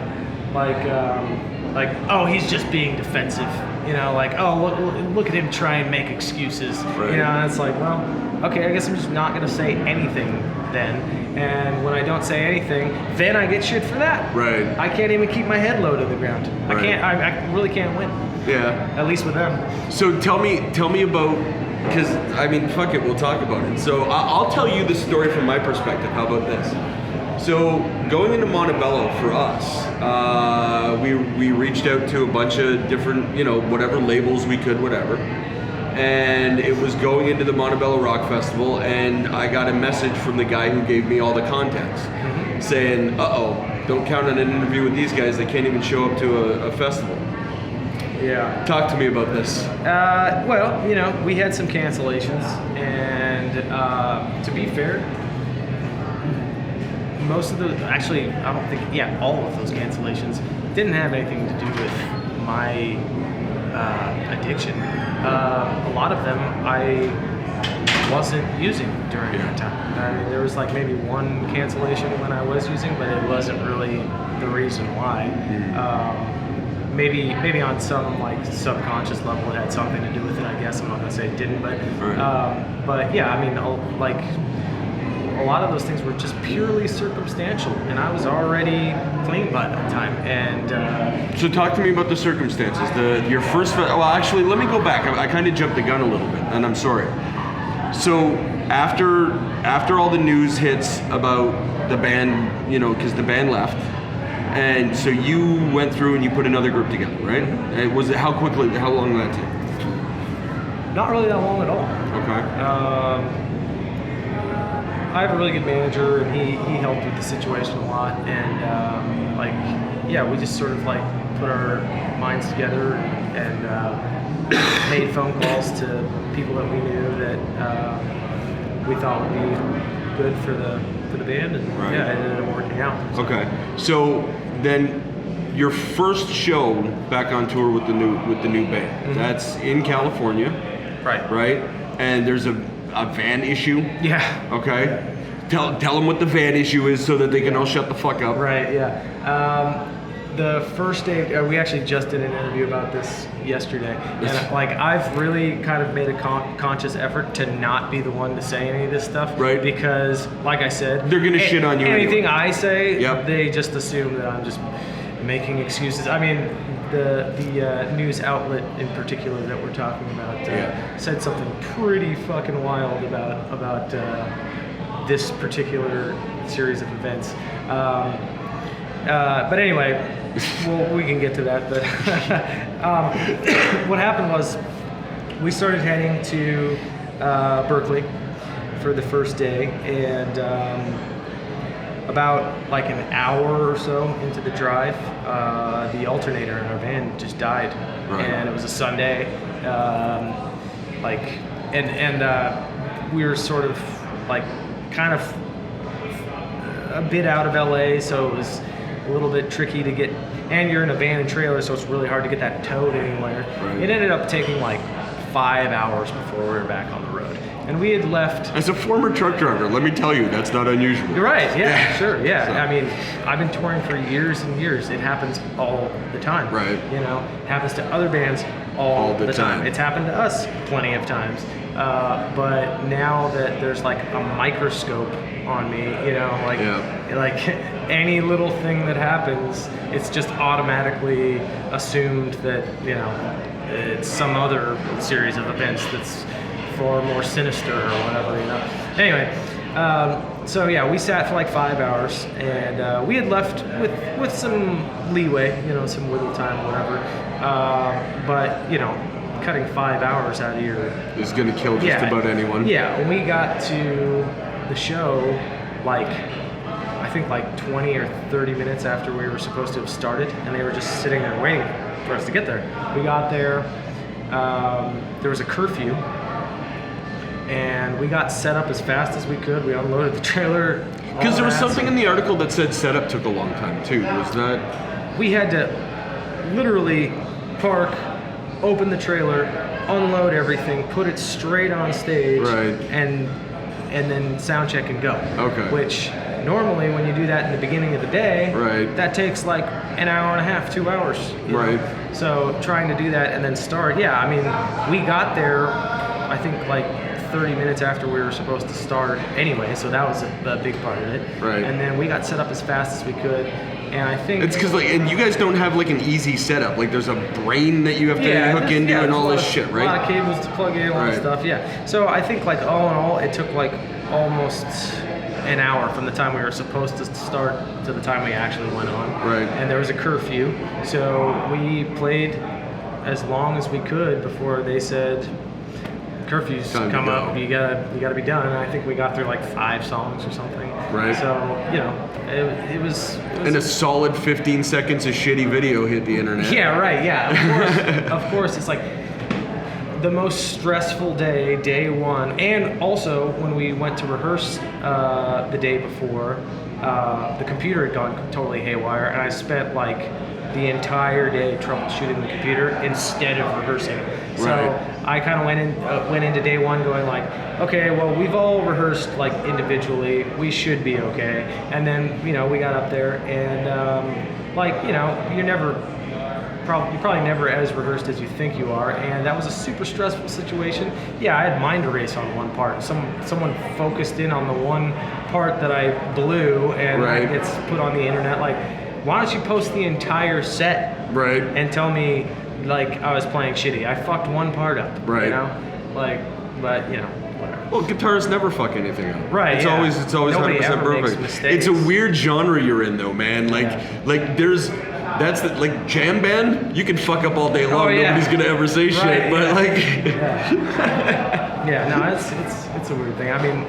oh, he's just being defensive. Oh, look at him try and make excuses. Right. And it's like, well, okay, I guess I'm just not going to say anything then. And when I don't say anything, then I get shit for that. Right. I can't even keep my head low to the ground. Right. I really can't win. Yeah. At least with them. So tell me about, because, fuck it, we'll talk about it. So I'll tell you the story from my perspective. How about this? So going into Montebello for us, we reached out to a bunch of different, whatever labels we could, whatever. And it was going into the Montebello Rock Festival, and I got a message from the guy who gave me all the contacts, saying, don't count on an interview with these guys, they can't even show up to a festival. Yeah. Talk to me about this. We had some cancellations, and to be fair, most of all of those cancellations didn't have anything to do with my addiction. A lot of them I wasn't using during that time. There was maybe one cancellation when I was using, but it wasn't really the reason why. maybe on some like subconscious level it had something to do with it. I guess I'm not gonna say it didn't, but yeah, I mean, like a lot of those things were just purely circumstantial, and I was already clean by that time. And so talk to me about the circumstances. Your first. Well, actually, let me go back. I kind of jumped the gun a little bit, and I'm sorry. So after all the news hits about the band, because the band left, and so you went through and you put another group together, right? And how long did that take? Not really that long at all. Okay. I have a really good manager, and he helped with the situation a lot. And we just sort of like put our minds together and made phone calls to people that we knew that we thought would be good for the band, and right. Yeah, it ended up working out. So. Okay, so then your first show back on tour with the new band, mm-hmm. That's in California, right? And there's a van issue. Yeah. Okay. Yeah. Tell them what the van issue is so that they can all shut the fuck up. Right. Yeah. The first day, we actually just did an interview about this yesterday, and I've really kind of made a conscious effort to not be the one to say any of this stuff, right? Because, like I said, they're gonna shit on you. Anything I say, yep. They just assume that I'm just making excuses. I mean, the news outlet in particular that we're talking about said something pretty fucking wild about this particular series of events. But anyway, we can get to that. But what happened was we started heading to Berkeley for the first day, and about like an hour or so into the drive, the alternator in our van just died, right. And it was a Sunday. We were sort of like kind of a bit out of LA, so it was a little bit tricky to get, and you're in a van and trailer, so it's really hard to get that towed anywhere. Right. It ended up taking like 5 hours before we were back on the road. And we had left. As a former truck driver, let me tell you, that's not unusual. You're right, yeah. Sure, yeah. So. I mean, I've been touring for years and years. It happens all the time. Right. It happens to other bands all the time. It's happened to us plenty of times. But now that there's like a microscope on me, like any little thing that happens, it's just automatically assumed that, it's some other series of events that's far more sinister or whatever, Anyway, so yeah, we sat for like 5 hours, and we had left with some leeway, some wiggle time, whatever. But cutting 5 hours out of your is going to kill just about anyone. Yeah, when we got to the show, I think 20 or 30 minutes after we were supposed to have started, and they were just sitting there waiting for us to get there. We got there, there was a curfew, and we got set up as fast as we could. We unloaded the trailer. Because there was something in the article that said setup took a long time too. Was that? We had to literally park, open the trailer, unload everything, put it straight on stage, right. and then sound check and go. Okay. Which normally when you do that in the beginning of the day, right. That takes like an hour and a half, 2 hours. Right. So trying to do that and then start, I mean, we got there, I think 30 minutes after we were supposed to start anyway, so that was a big part of it. Right. And then we got set up as fast as we could. And I think it's because and you guys don't have an easy setup. There's a brain that you have to hook into and all this shit, right? A lot of cables to plug in, a lot of stuff. Yeah. So I think all in all, it took almost an hour from the time we were supposed to start to the time we actually went on. Right. And there was a curfew, so we played as long as we could before they said curfew's come up. You gotta be done. And I think we got through 5 songs or something. Right. So it was and a solid 15 seconds of shitty video hit the internet. Yeah. Right. Yeah. Of course. It's the most stressful day one, and also when we went to rehearse the day before, the computer had gone totally haywire, and I spent the entire day troubleshooting the computer instead of rehearsing. So I kind of went into day one going okay, well, we've all rehearsed individually, we should be okay. And then we got up there, and you're never probably never as rehearsed as you think you are, and that was a super stressful situation. Yeah, I had mind erase on one part. Someone focused in on the one part that I blew, and Right. it gets put on the internet. Like, why don't you post the entire set Right. and tell me like I was playing shitty? I fucked one part up. Right. You know, like, but you know, whatever. Well, guitarists never fuck anything up. Right, It's yeah. always Nobody 100% ever makes perfect. mistakes. It's a weird genre you're in, though, man. Like there's. That's the, like, jam band, you can fuck up all day long, Oh, yeah. nobody's gonna ever say Right, shit, but yeah. like... Yeah, no, it's a weird thing. I mean,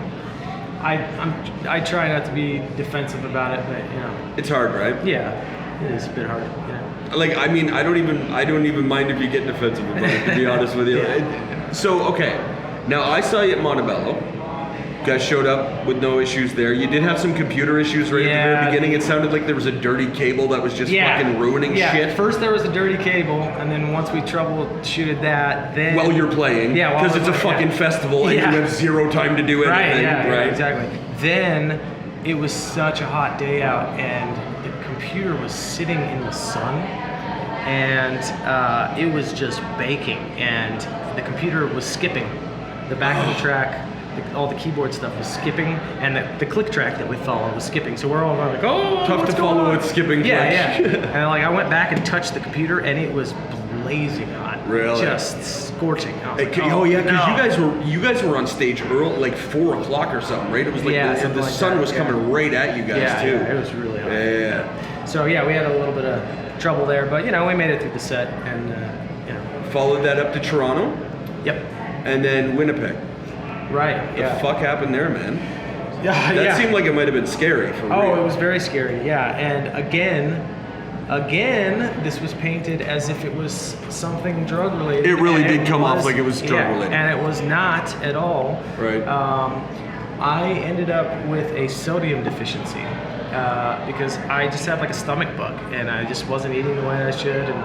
I try not to be defensive about it, but you know, It's hard, right? yeah, it is a bit hard. You know. Like, I mean, I don't even mind if you get defensive about it, to be honest with you. Yeah. So, okay, now I saw you at Montebello. You guys showed up with no issues there. You did have some computer issues right at the Yeah, very beginning. It sounded like there was a dirty cable that was just fucking ruining yeah. shit. First there was a dirty cable, and then once we troubleshooted that, then While you're playing, Yeah, while because we're it's a playing, fucking yeah. festival and Yeah. you have zero time to do anything, right, yeah, right? exactly. Then it was such a hot day out, and the computer was sitting in the sun, and it was just baking, and the computer was skipping. The back of the track, all the keyboard stuff was skipping, and the click track that we followed was skipping. So we're all like, "Oh, Tough what's to going follow on?" with skipping Yeah, clicks. yeah. And like I went back and touched the computer, and it was blazing hot. Really? Just scorching. I was like, Oh yeah, because no. you guys were on stage early, like 4 o'clock or something, right? It was like Yeah, the something like sun that, was yeah. coming right at you guys Yeah, too. yeah, it was really hot. Yeah. So yeah, we had a little bit of trouble there, but you know, we made it through the set, and you know. Followed that up to Toronto, Yep. and then Winnipeg. Right. The Yeah. fuck happened there, man? Yeah. That yeah. seemed like it might have been scary for real. Oh, it was very scary. Yeah, and again, this was painted as if it was something drug related. It really and did come off like it was drug related. And it was not at all. Right. I ended up with a sodium deficiency because I just had like a stomach bug, and I just wasn't eating the way I should, and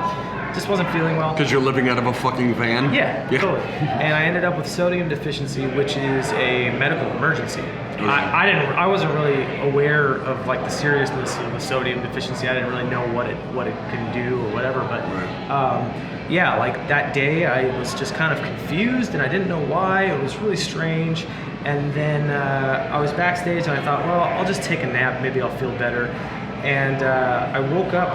just wasn't feeling well. Because you're living out of a fucking van? Yeah, totally. And I ended up with sodium deficiency, which is a medical emergency. I wasn't really aware of like the seriousness of a sodium deficiency. I didn't really know what it can do or whatever. But yeah, like that day I was just kind of confused and I didn't know why. It was really strange. And then I was backstage and I thought, well, I'll just take a nap. Maybe I'll feel better. And I woke up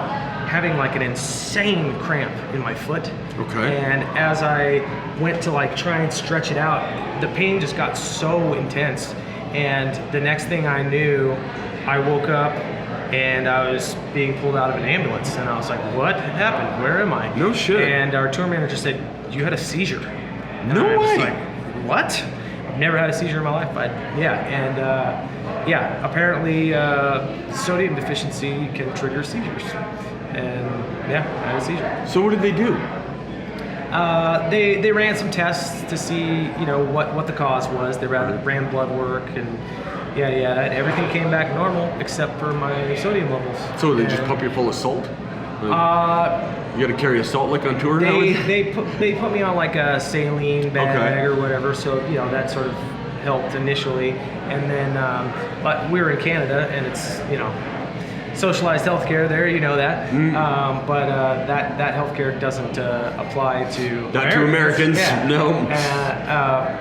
having like an insane cramp in my foot. Okay. And as I went to like try and stretch it out, the pain just got so intense. And the next thing I knew, I woke up and I was being pulled out of an ambulance. And I was like, what happened? Where am I? No shit. And our tour manager said, you had a seizure. And No I was way. like, what? I've never had a seizure in my life. Apparently sodium deficiency can trigger seizures. And yeah, I had a seizure. So what did they do? They ran some tests to see, you know, what the cause was. They ran blood work and and everything came back normal except for my sodium levels. So they just pump you full of salt? You got to carry a salt lick on tour now? They put me on like a saline bag or whatever, so you know that sort of helped initially, and then but we were in Canada and it's socialized healthcare there, you know that, but that healthcare doesn't apply to Not to Americans, Yeah. no.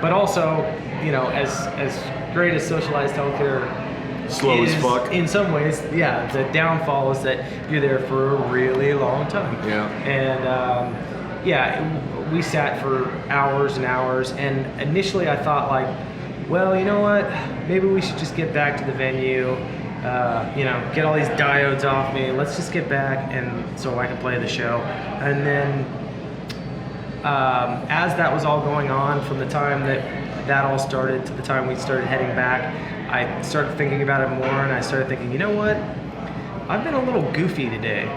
But also, you know, as great as socialized healthcare Slow as is, fuck. in some ways, yeah, the downfall is that you're there for a really long time. Yeah. And we sat for hours and hours, and initially I thought like, well, you know what, maybe we should just get back to the venue, get all these diodes off me, let's just get back and so I can play the show. And then as that was all going on, from the time that all started to the time we started heading back, I started thinking about it more, and I started thinking, you know what, I've been a little goofy today.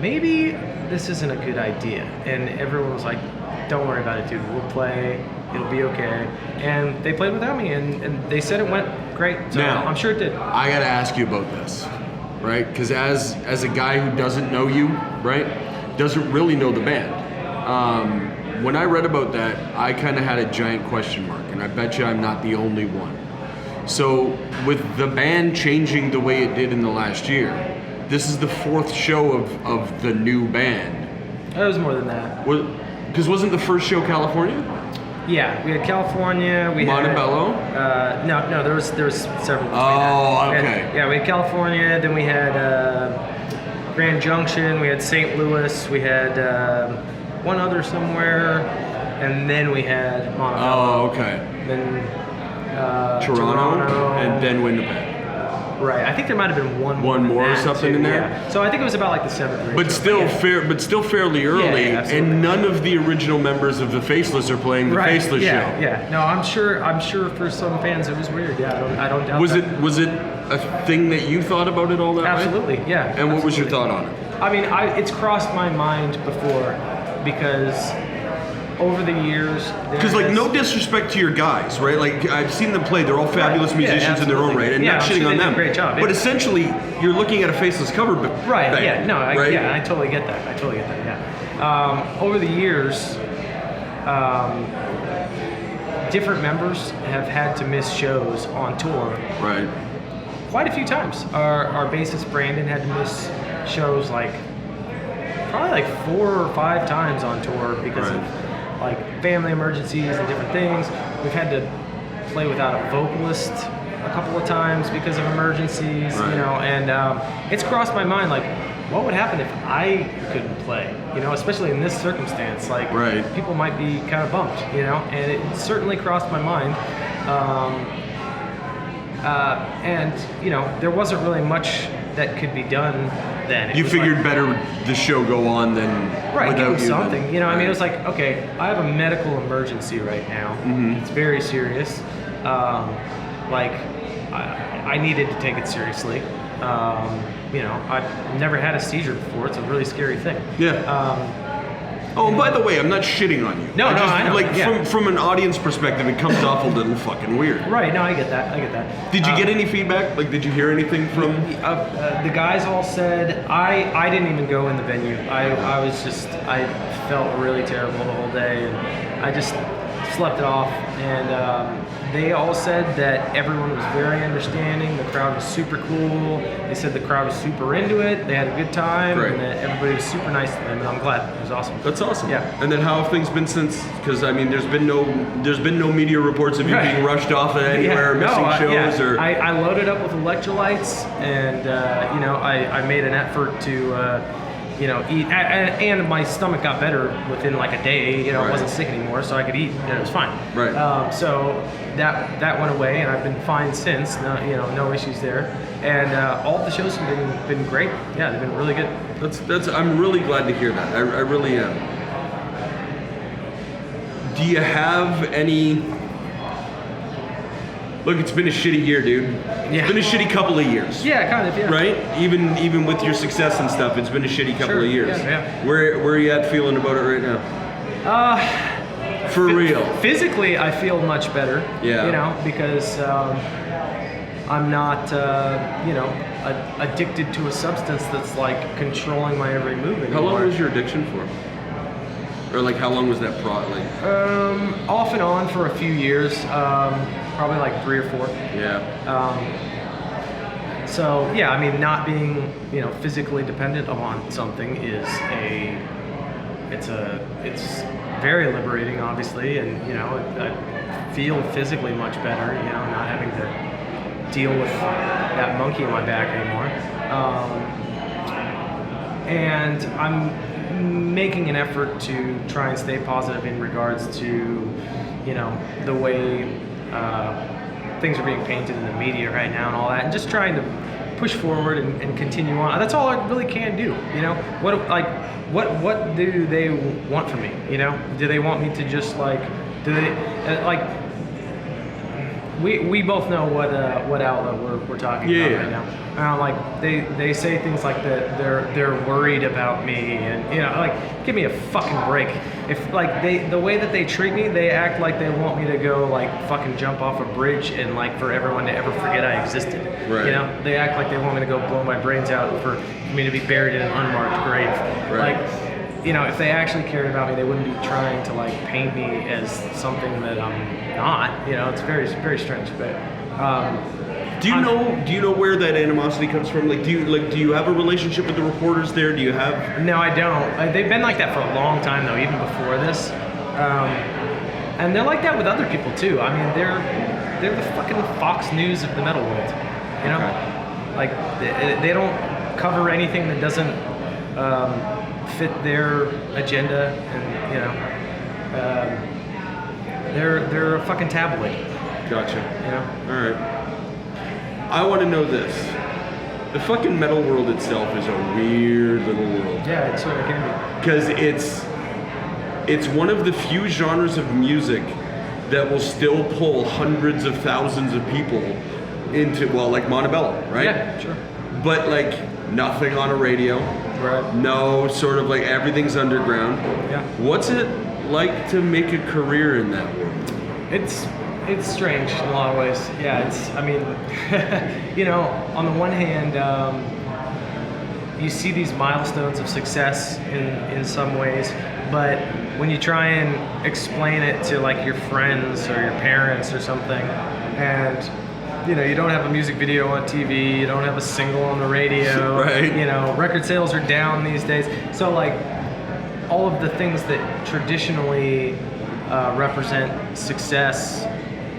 Maybe this isn't a good idea. And everyone was like, don't worry about it, dude, we'll play, it'll be okay. And they played without me, and they said it went great, so Now, I'm sure it did. I gotta ask you about this, right? Because as a guy who doesn't know you, right, doesn't really know the band, when I read about that, I kind of had a giant question mark, and I bet you I'm not the only one. So with the band changing the way it did in the last year, this is the 4th show of the new band. It was more than that. Because wasn't the first show California? Yeah, we had California. We Montebello? No, there was several. Oh, okay. We had California. Then we had Grand Junction. We had St. Louis. We had one other somewhere, and then we had Montebello. Oh, okay. Then Toronto, and then Winnipeg. Right. I think there might have been one more or something too. in there. Yeah. So I think it was about like the 7th grade. But still fairly early, Yeah, absolutely. and none of the original members of the Faceless are playing the Faceless show. Yeah. No, I'm sure for some fans it was weird. Yeah, I don't doubt Was that. it a thing that you thought about it all that way? Absolutely, yeah. And what was your absolutely. thought on it? I mean, it's crossed my mind before because over the years, Because like no disrespect to your guys, right? Like I've seen them play; they're all fabulous musicians in their own right, and Yeah, not I'm shitting sure on they did them. a great job, But yeah. essentially, you're looking at a Faceless cover band. Right. Yeah. No. right? I totally get that. Yeah. Over the years, different members have had to miss shows on tour. Right. Quite a few times. Our bassist Brandon had to miss shows like probably like 4 or 5 times on tour because of like family emergencies and different things. We've had to play without a vocalist a couple of times because of emergencies, Right. you know, and it's crossed my mind like, what would happen if I couldn't play? You know, especially in this circumstance, like Right. people might be kind of bumped, you know, and it certainly crossed my mind. And you know, there wasn't really much that could be done then. It You was figured like, better the show go on than right, give without them you. something. then. You know, I mean, Right. it was like, okay, I have a medical emergency right now. Mm-hmm. It's very serious. Like, I needed to take it seriously. You know, I've never had a seizure before. It's a really scary thing. Yeah. Oh, and by the way, I'm not shitting on you. No, I know, Like yeah. from an audience perspective, it comes off a little fucking weird. Right, no, I get that. Did you get any feedback? Like, did you hear anything from? The guys all said, I didn't even go in the venue. I felt really terrible the whole day, and I just slept it off. And they all said that everyone was very understanding. The crowd was super cool. They said the crowd was super into it. They had a good time, Great. and that everybody was super nice to them. And I'm glad. It was awesome. That's awesome. Yeah. And then how have things been since? Because I mean, there's been no media reports of you Right. being rushed off at anywhere, missing shows, yeah. or. I loaded up with electrolytes, and you know, I made an effort to you know, eat, and my stomach got better within like a day. You know, Right. I wasn't sick anymore, so I could eat, and it was fine. Right. So that went away, and I've been fine since. No, you know, no issues there. And all of the shows have been great. Yeah, they've been really good. That's. I'm really glad to hear that. I really am. Do you have any? Look, it's been a shitty year, dude. Yeah. It's been a shitty couple of years. Yeah, kind of. Yeah. Right? Even with your success and stuff, it's been a shitty couple Sure, of years. yeah. Where are you at feeling about it right now? For real. Physically, I feel much better. Yeah. You know, because I'm not, you know, addicted to a substance that's like controlling my every move anymore. How long was your addiction for? Or like how long was that Off and on for a few years, probably like 3 or 4. Yeah. So yeah, I mean, not being, you know, physically dependent upon something is it's very liberating, obviously, and you know, I feel physically much better, you know, not having to deal with that monkey in my back anymore. And I'm making an effort to try and stay positive in regards to, you know, the way things are being painted in the media right now and all that, and just trying to push forward and continue on. That's all I really can do, you know. What do they want from me? You know, do they want me to just like, do they like? We both know what outlet we're talking about right now. Like they say things like that they're worried about me, and you know, like, give me a fucking break. If like the way that they treat me, they act like they want me to go like fucking jump off a bridge and like for everyone to ever forget I existed. Right. You know, they act like they want me to go blow my brains out for me to be buried in an unmarked grave. Right. Like, you know, if they actually cared about me, they wouldn't be trying to like paint me as something that I'm not. You know, it's very, very strange. But Do you know where that animosity comes from? Like, do you have a relationship with the reporters there? Do you have? No, I don't. They've been like that for a long time though, even before this. And they're like that with other people too. I mean, they're the fucking Fox News of the metal world. You know, like they don't cover anything that doesn't fit their agenda, and they're a fucking tabloid. Gotcha. You know. All right. I want to know this. The fucking metal world itself is a weird little world. Yeah, it sort of can be. Because it's one of the few genres of music that will still pull hundreds of thousands of people into, well, like Montebello, right? Yeah, sure. But like nothing on a radio. Right. No, sort of like everything's underground. Yeah. What's it like to make a career in that world? It's strange in a lot of ways. Yeah, I mean, on the one hand, you see these milestones of success in some ways, but when you try and explain it to like your friends or your parents or something, and you don't have a music video on TV, you don't have a single on the radio, right? Record sales are down these days. So like all of the things that traditionally represent success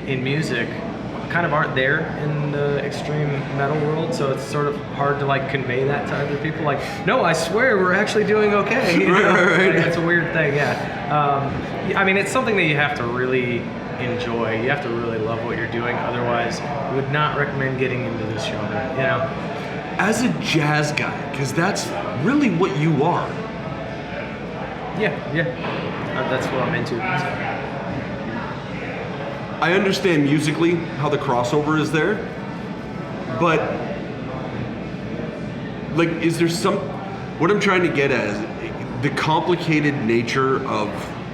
in music kind of aren't there in the extreme metal world, so it's sort of hard to like convey that to other people. Like, no, I swear we're actually doing okay. Right. Like, it's a weird thing, yeah. I mean, it's something that you have to really enjoy. You have to really love what you're doing. Otherwise, I would not recommend getting into this genre. As a jazz guy, because that's really what you are. Yeah. That's what I'm into. I understand musically how the crossover is there, but like, is there what I'm trying to get at is the complicated nature of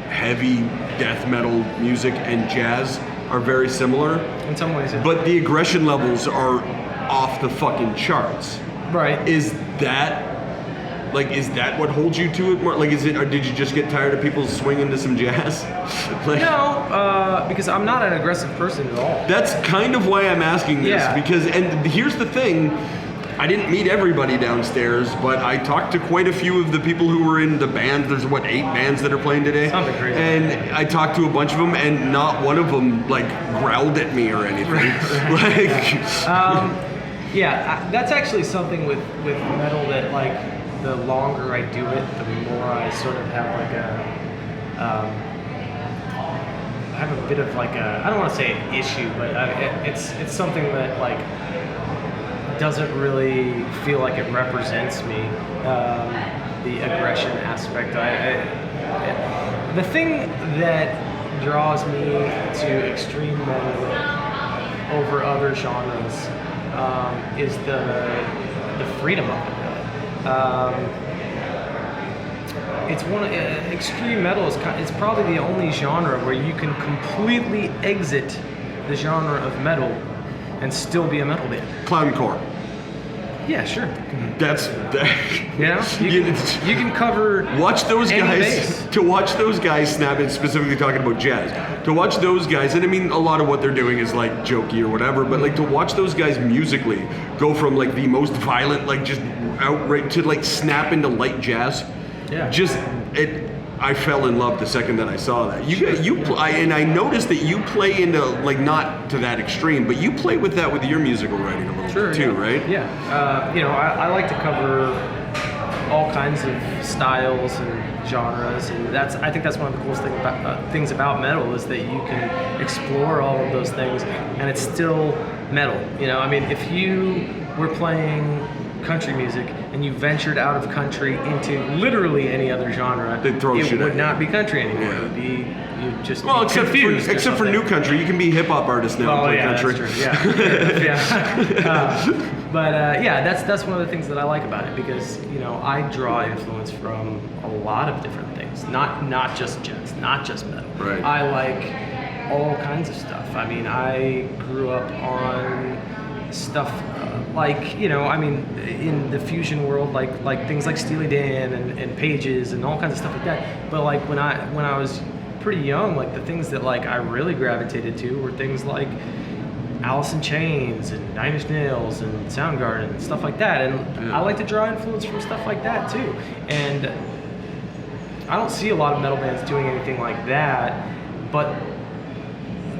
heavy death metal music and jazz are very similar. In some ways, yeah. But the aggression levels are off the fucking charts. Right. Is that what holds you to it more? Like, or did you just get tired of people swinging to some jazz? No, because I'm not an aggressive person at all. That's kind of why I'm asking this. Yeah. And here's the thing, I didn't meet everybody downstairs, but I talked to quite a few of the people who were in the band. There's 8 bands that are playing today? Something crazy. And I talked to a bunch of them, and not one of them like growled at me or anything. That's actually something with metal that like, the longer I do it, the more I sort of have like I have a bit of like I don't want to say an issue, but it's something that like doesn't really feel like it represents me. The aggression aspect. The thing that draws me to extreme metal over other genres is the freedom of it. It's extreme metal is probably the only genre where you can completely exit the genre of metal and still be a metal band. Clowncore. Yeah, sure. That's you can cover. Watch those any guys. base. To watch those guys snap it. Specifically talking about jazz. To watch those guys, and I mean a lot of what they're doing is like jokey or whatever. But like to watch those guys musically go from like the most violent, like just outright to like snap into light jazz. Yeah. I fell in love the second that I saw that. And I noticed that you play into like not to that extreme, but you play with that with your musical writing a little bit too, right? Yeah. I like to cover all kinds of styles and genres, and I think that's one of the coolest things about metal is that you can explore all of those things, and it's still metal. I mean, if you were playing country music and you ventured out of country into literally any other genre, it would not be country anymore. Yeah. It would be except for new country, you can be hip hop artists now and play country. That's true. Yeah. That's one of the things that I like about it because I draw influence from a lot of different things, not just jazz, not just metal. Right. I like all kinds of stuff. I mean, I grew up on stuff in the fusion world, like things like Steely Dan and Pages and all kinds of stuff like that. But like when I was pretty young, like the things that like I really gravitated to were things like Alice in Chains and Nine Inch Nails and Soundgarden and stuff like that. And I like to draw influence from stuff like that too. And I don't see a lot of metal bands doing anything like that, but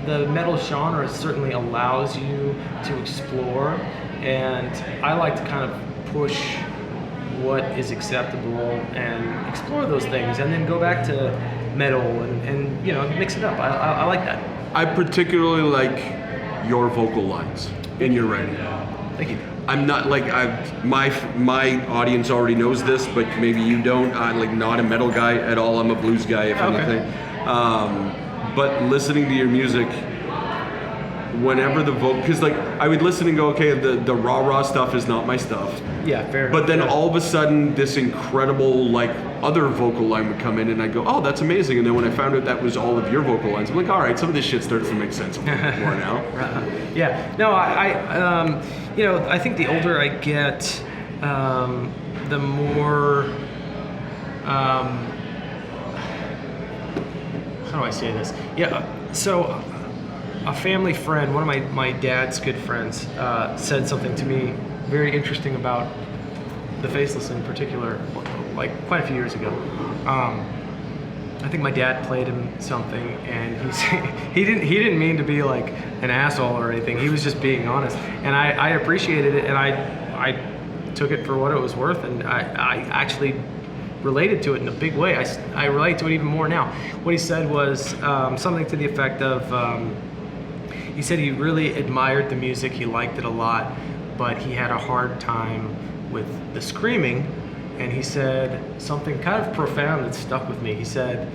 the metal genre certainly allows you to explore, and I like to kind of push what is acceptable and explore those things, and then go back to metal and you know, mix it up. I like that. I particularly like your vocal lines in your writing. Thank you. I'm not like my audience already knows this, but maybe you don't. I'm like not a metal guy at all. I'm a blues guy, if anything. But listening to your music, whenever the vocal, because like I would listen and go, okay, the raw stuff is not my stuff. Yeah, fair. But then enough. all of a sudden, this incredible like other vocal line would come in, and I go, oh, that's amazing. And then when I found out that was all of your vocal lines, I'm like, all right, some of this shit starts to make sense a little bit more now. Yeah. No, I you know, I think the older I get, the more, how do I say this? Yeah. So, a family friend, one of my dad's good friends, said something to me very interesting about the Faceless in particular, like quite a few years ago. I think my dad played him something, and he didn't mean to be like an asshole or anything. He was just being honest, and I appreciated it, and I took it for what it was worth, and I actually related to it in a big way. I relate to it even more now. What he said was something to the effect of, he said he really admired the music, he liked it a lot, but he had a hard time with the screaming. And he said something kind of profound that stuck with me. He said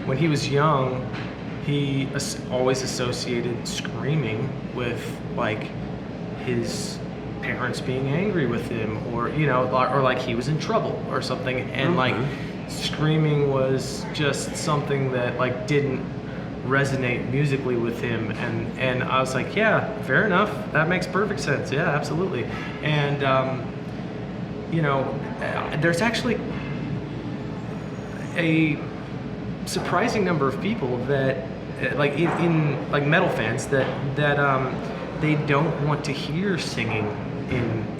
when he was young, he always associated screaming with like his parents being angry with him, or you know, or like he was in trouble or something. And like screaming was just something that like didn't resonate musically with him. And I was like, yeah, fair enough. That makes perfect sense. Yeah, absolutely. And you know, there's actually a surprising number of people that, like in like metal fans, that they don't want to hear singing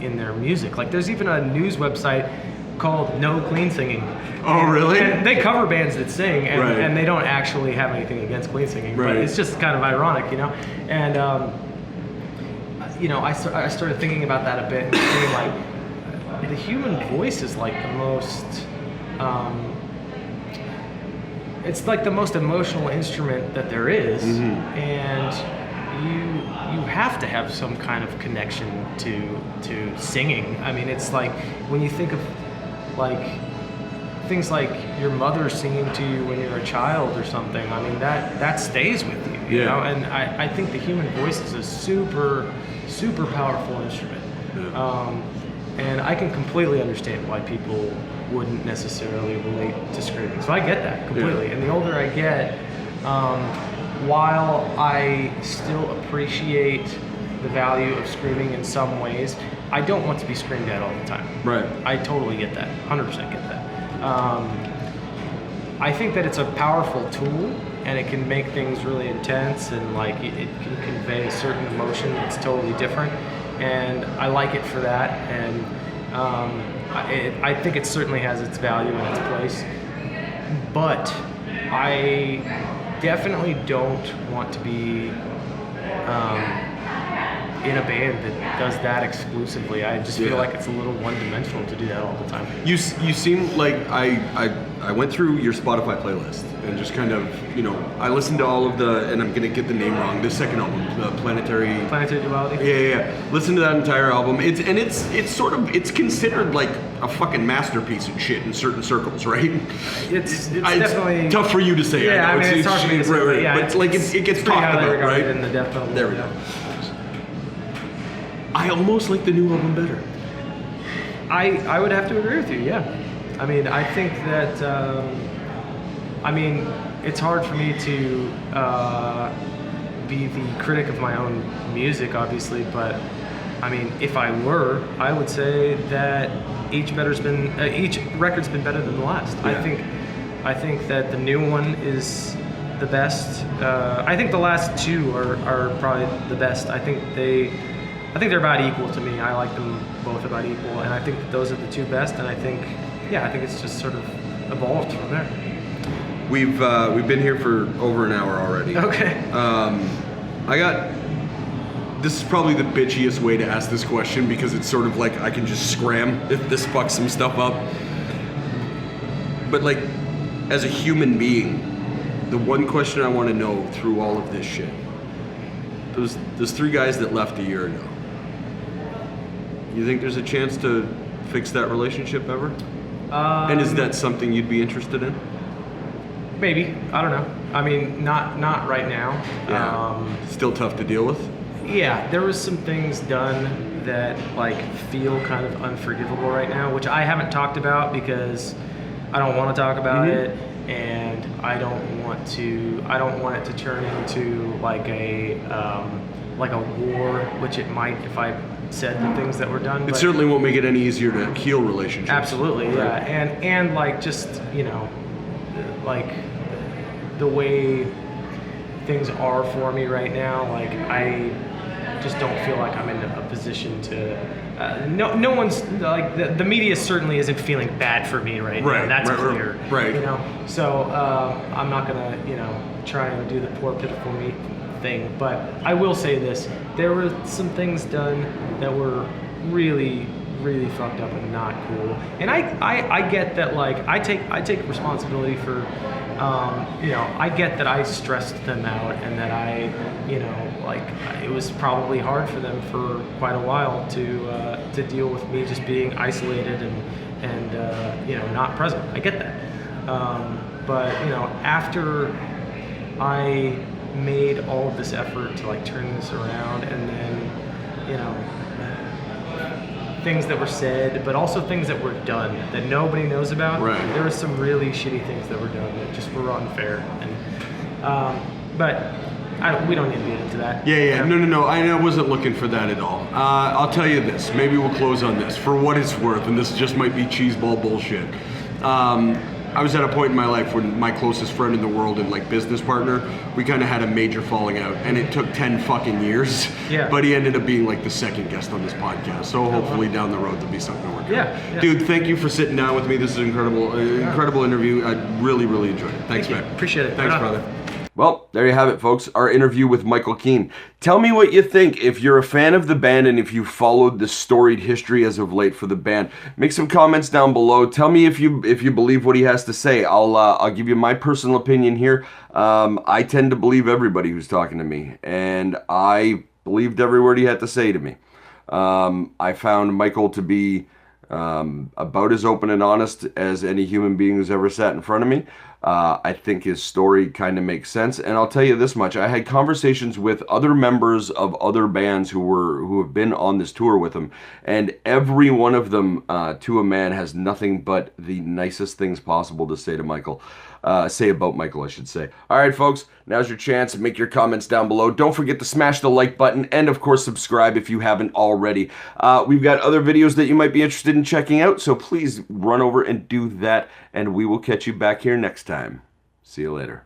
in their music. Like there's even a news website called No Clean Singing. Oh, really? And they cover bands that sing, and they don't actually have anything against clean singing. But it's just kind of ironic, you know. And you know, I started thinking about that a bit, and being like, the human voice is like the most, it's like the most emotional instrument that there is, and you have to have some kind of connection to singing. I mean, it's like when you think of like things like your mother singing to you when you're a child or something. I mean, that stays with you, you know. And I think the human voice is a super powerful instrument. And I can completely understand why people wouldn't necessarily relate to screaming. So I get that completely. Yeah. And the older I get, while I still appreciate the value of screaming in some ways, I don't want to be screamed at all the time. Right. I totally get that. 100% get that. I think that it's a powerful tool, and it can make things really intense, and like it can convey a certain emotion that's totally different. And I like it for that, and I think it certainly has its value and its place. But I definitely don't want to be in a band that does that exclusively. I just feel like it's a little one-dimensional to do that all the time. You seem like I went through your Spotify playlist and just kind of, you know, I listened to all of the, and I'm gonna get the name wrong, the second album, Planetary Duality? Yeah. Listen to that entire album. It's considered like a fucking masterpiece and shit in certain circles, right? It's definitely tough for you to say. Yeah, I know. it's hard for me to say. Right. Yeah, But it's like it gets talked about, right? In the death metal. There we go. I almost like the new album better. I would have to agree with you, yeah. I mean, I think that, it's hard for me to be the critic of my own music, obviously, but I mean, if I were, I would say that each record's been better than the last. Yeah. I think that the new one is the best. I think the last two are probably the best. I think they're about equal to me. I like them both about equal, and I think that those are the two best. And I think it's just sort of evolved from there. We've been here for over an hour already. Okay. This is probably the bitchiest way to ask this question because it's sort of like I can just scram if this fucks some stuff up. But like, as a human being, the one question I want to know through all of this shit, those three guys that left a year ago, you think there's a chance to fix that relationship ever? And is that something you'd be interested in? Maybe. I don't know. I mean, not right now. Yeah. Still tough to deal with? Yeah, there was some things done that like feel kind of unforgivable right now, which I haven't talked about because I don't want to talk about it, and I don't want it to turn into like a war, which it might if I said the things that were done. It certainly won't make it any easier to heal relationships. Absolutely, yeah, and like just like the way things are for me right now, like I just don't feel like I'm in a position to. No one's like the media certainly isn't feeling bad for me right now. That's clear. Right. So I'm not gonna try and do the poor pitiful me thing. But I will say this: there were some things done that were really, really fucked up and not cool. And I get that. Like I take responsibility for. I get that I stressed them out and that it was probably hard for them for quite a while to deal with me just being isolated and not present. I get that. But after I made all of this effort to like turn this around and then, things that were said, but also things that were done that nobody knows about. Right. There were some really shitty things that were done that just were unfair. And but we don't need to get into that. Yeah. No. I wasn't looking for that at all. I'll tell you this. Maybe we'll close on this. For what it's worth, and this just might be cheeseball bullshit. I was at a point in my life when my closest friend in the world and like business partner, we kind of had a major falling out, and it took 10 fucking years. Yeah. But he ended up being like the second guest on this podcast. So hopefully down the road there'll be something to work out. Yeah. Dude, thank you for sitting down with me. This is an incredible interview. I really, really enjoyed it. Thanks, man. Appreciate it. Thanks, brother. Well, there you have it, folks. Our interview with Michael Keene. Tell me what you think. If you're a fan of the band and if you followed the storied history as of late for the band, make some comments down below. Tell me if you believe what he has to say. I'll give you my personal opinion here. I tend to believe everybody who's talking to me, and I believed every word he had to say to me. I found Michael to be about as open and honest as any human being who's ever sat in front of me. I think his story kind of makes sense, and I'll tell you this much: I had conversations with other members of other bands who have been on this tour with him, and every one of them, to a man, has nothing but the nicest things possible to say to Michael. Say about Michael, I should say. All right, folks, now's your chance. Make your comments down below. Don't forget to smash the like button and, of course, subscribe if you haven't already. We've got other videos that you might be interested in checking out, so please run over and do that, and we will catch you back here next time. See you later.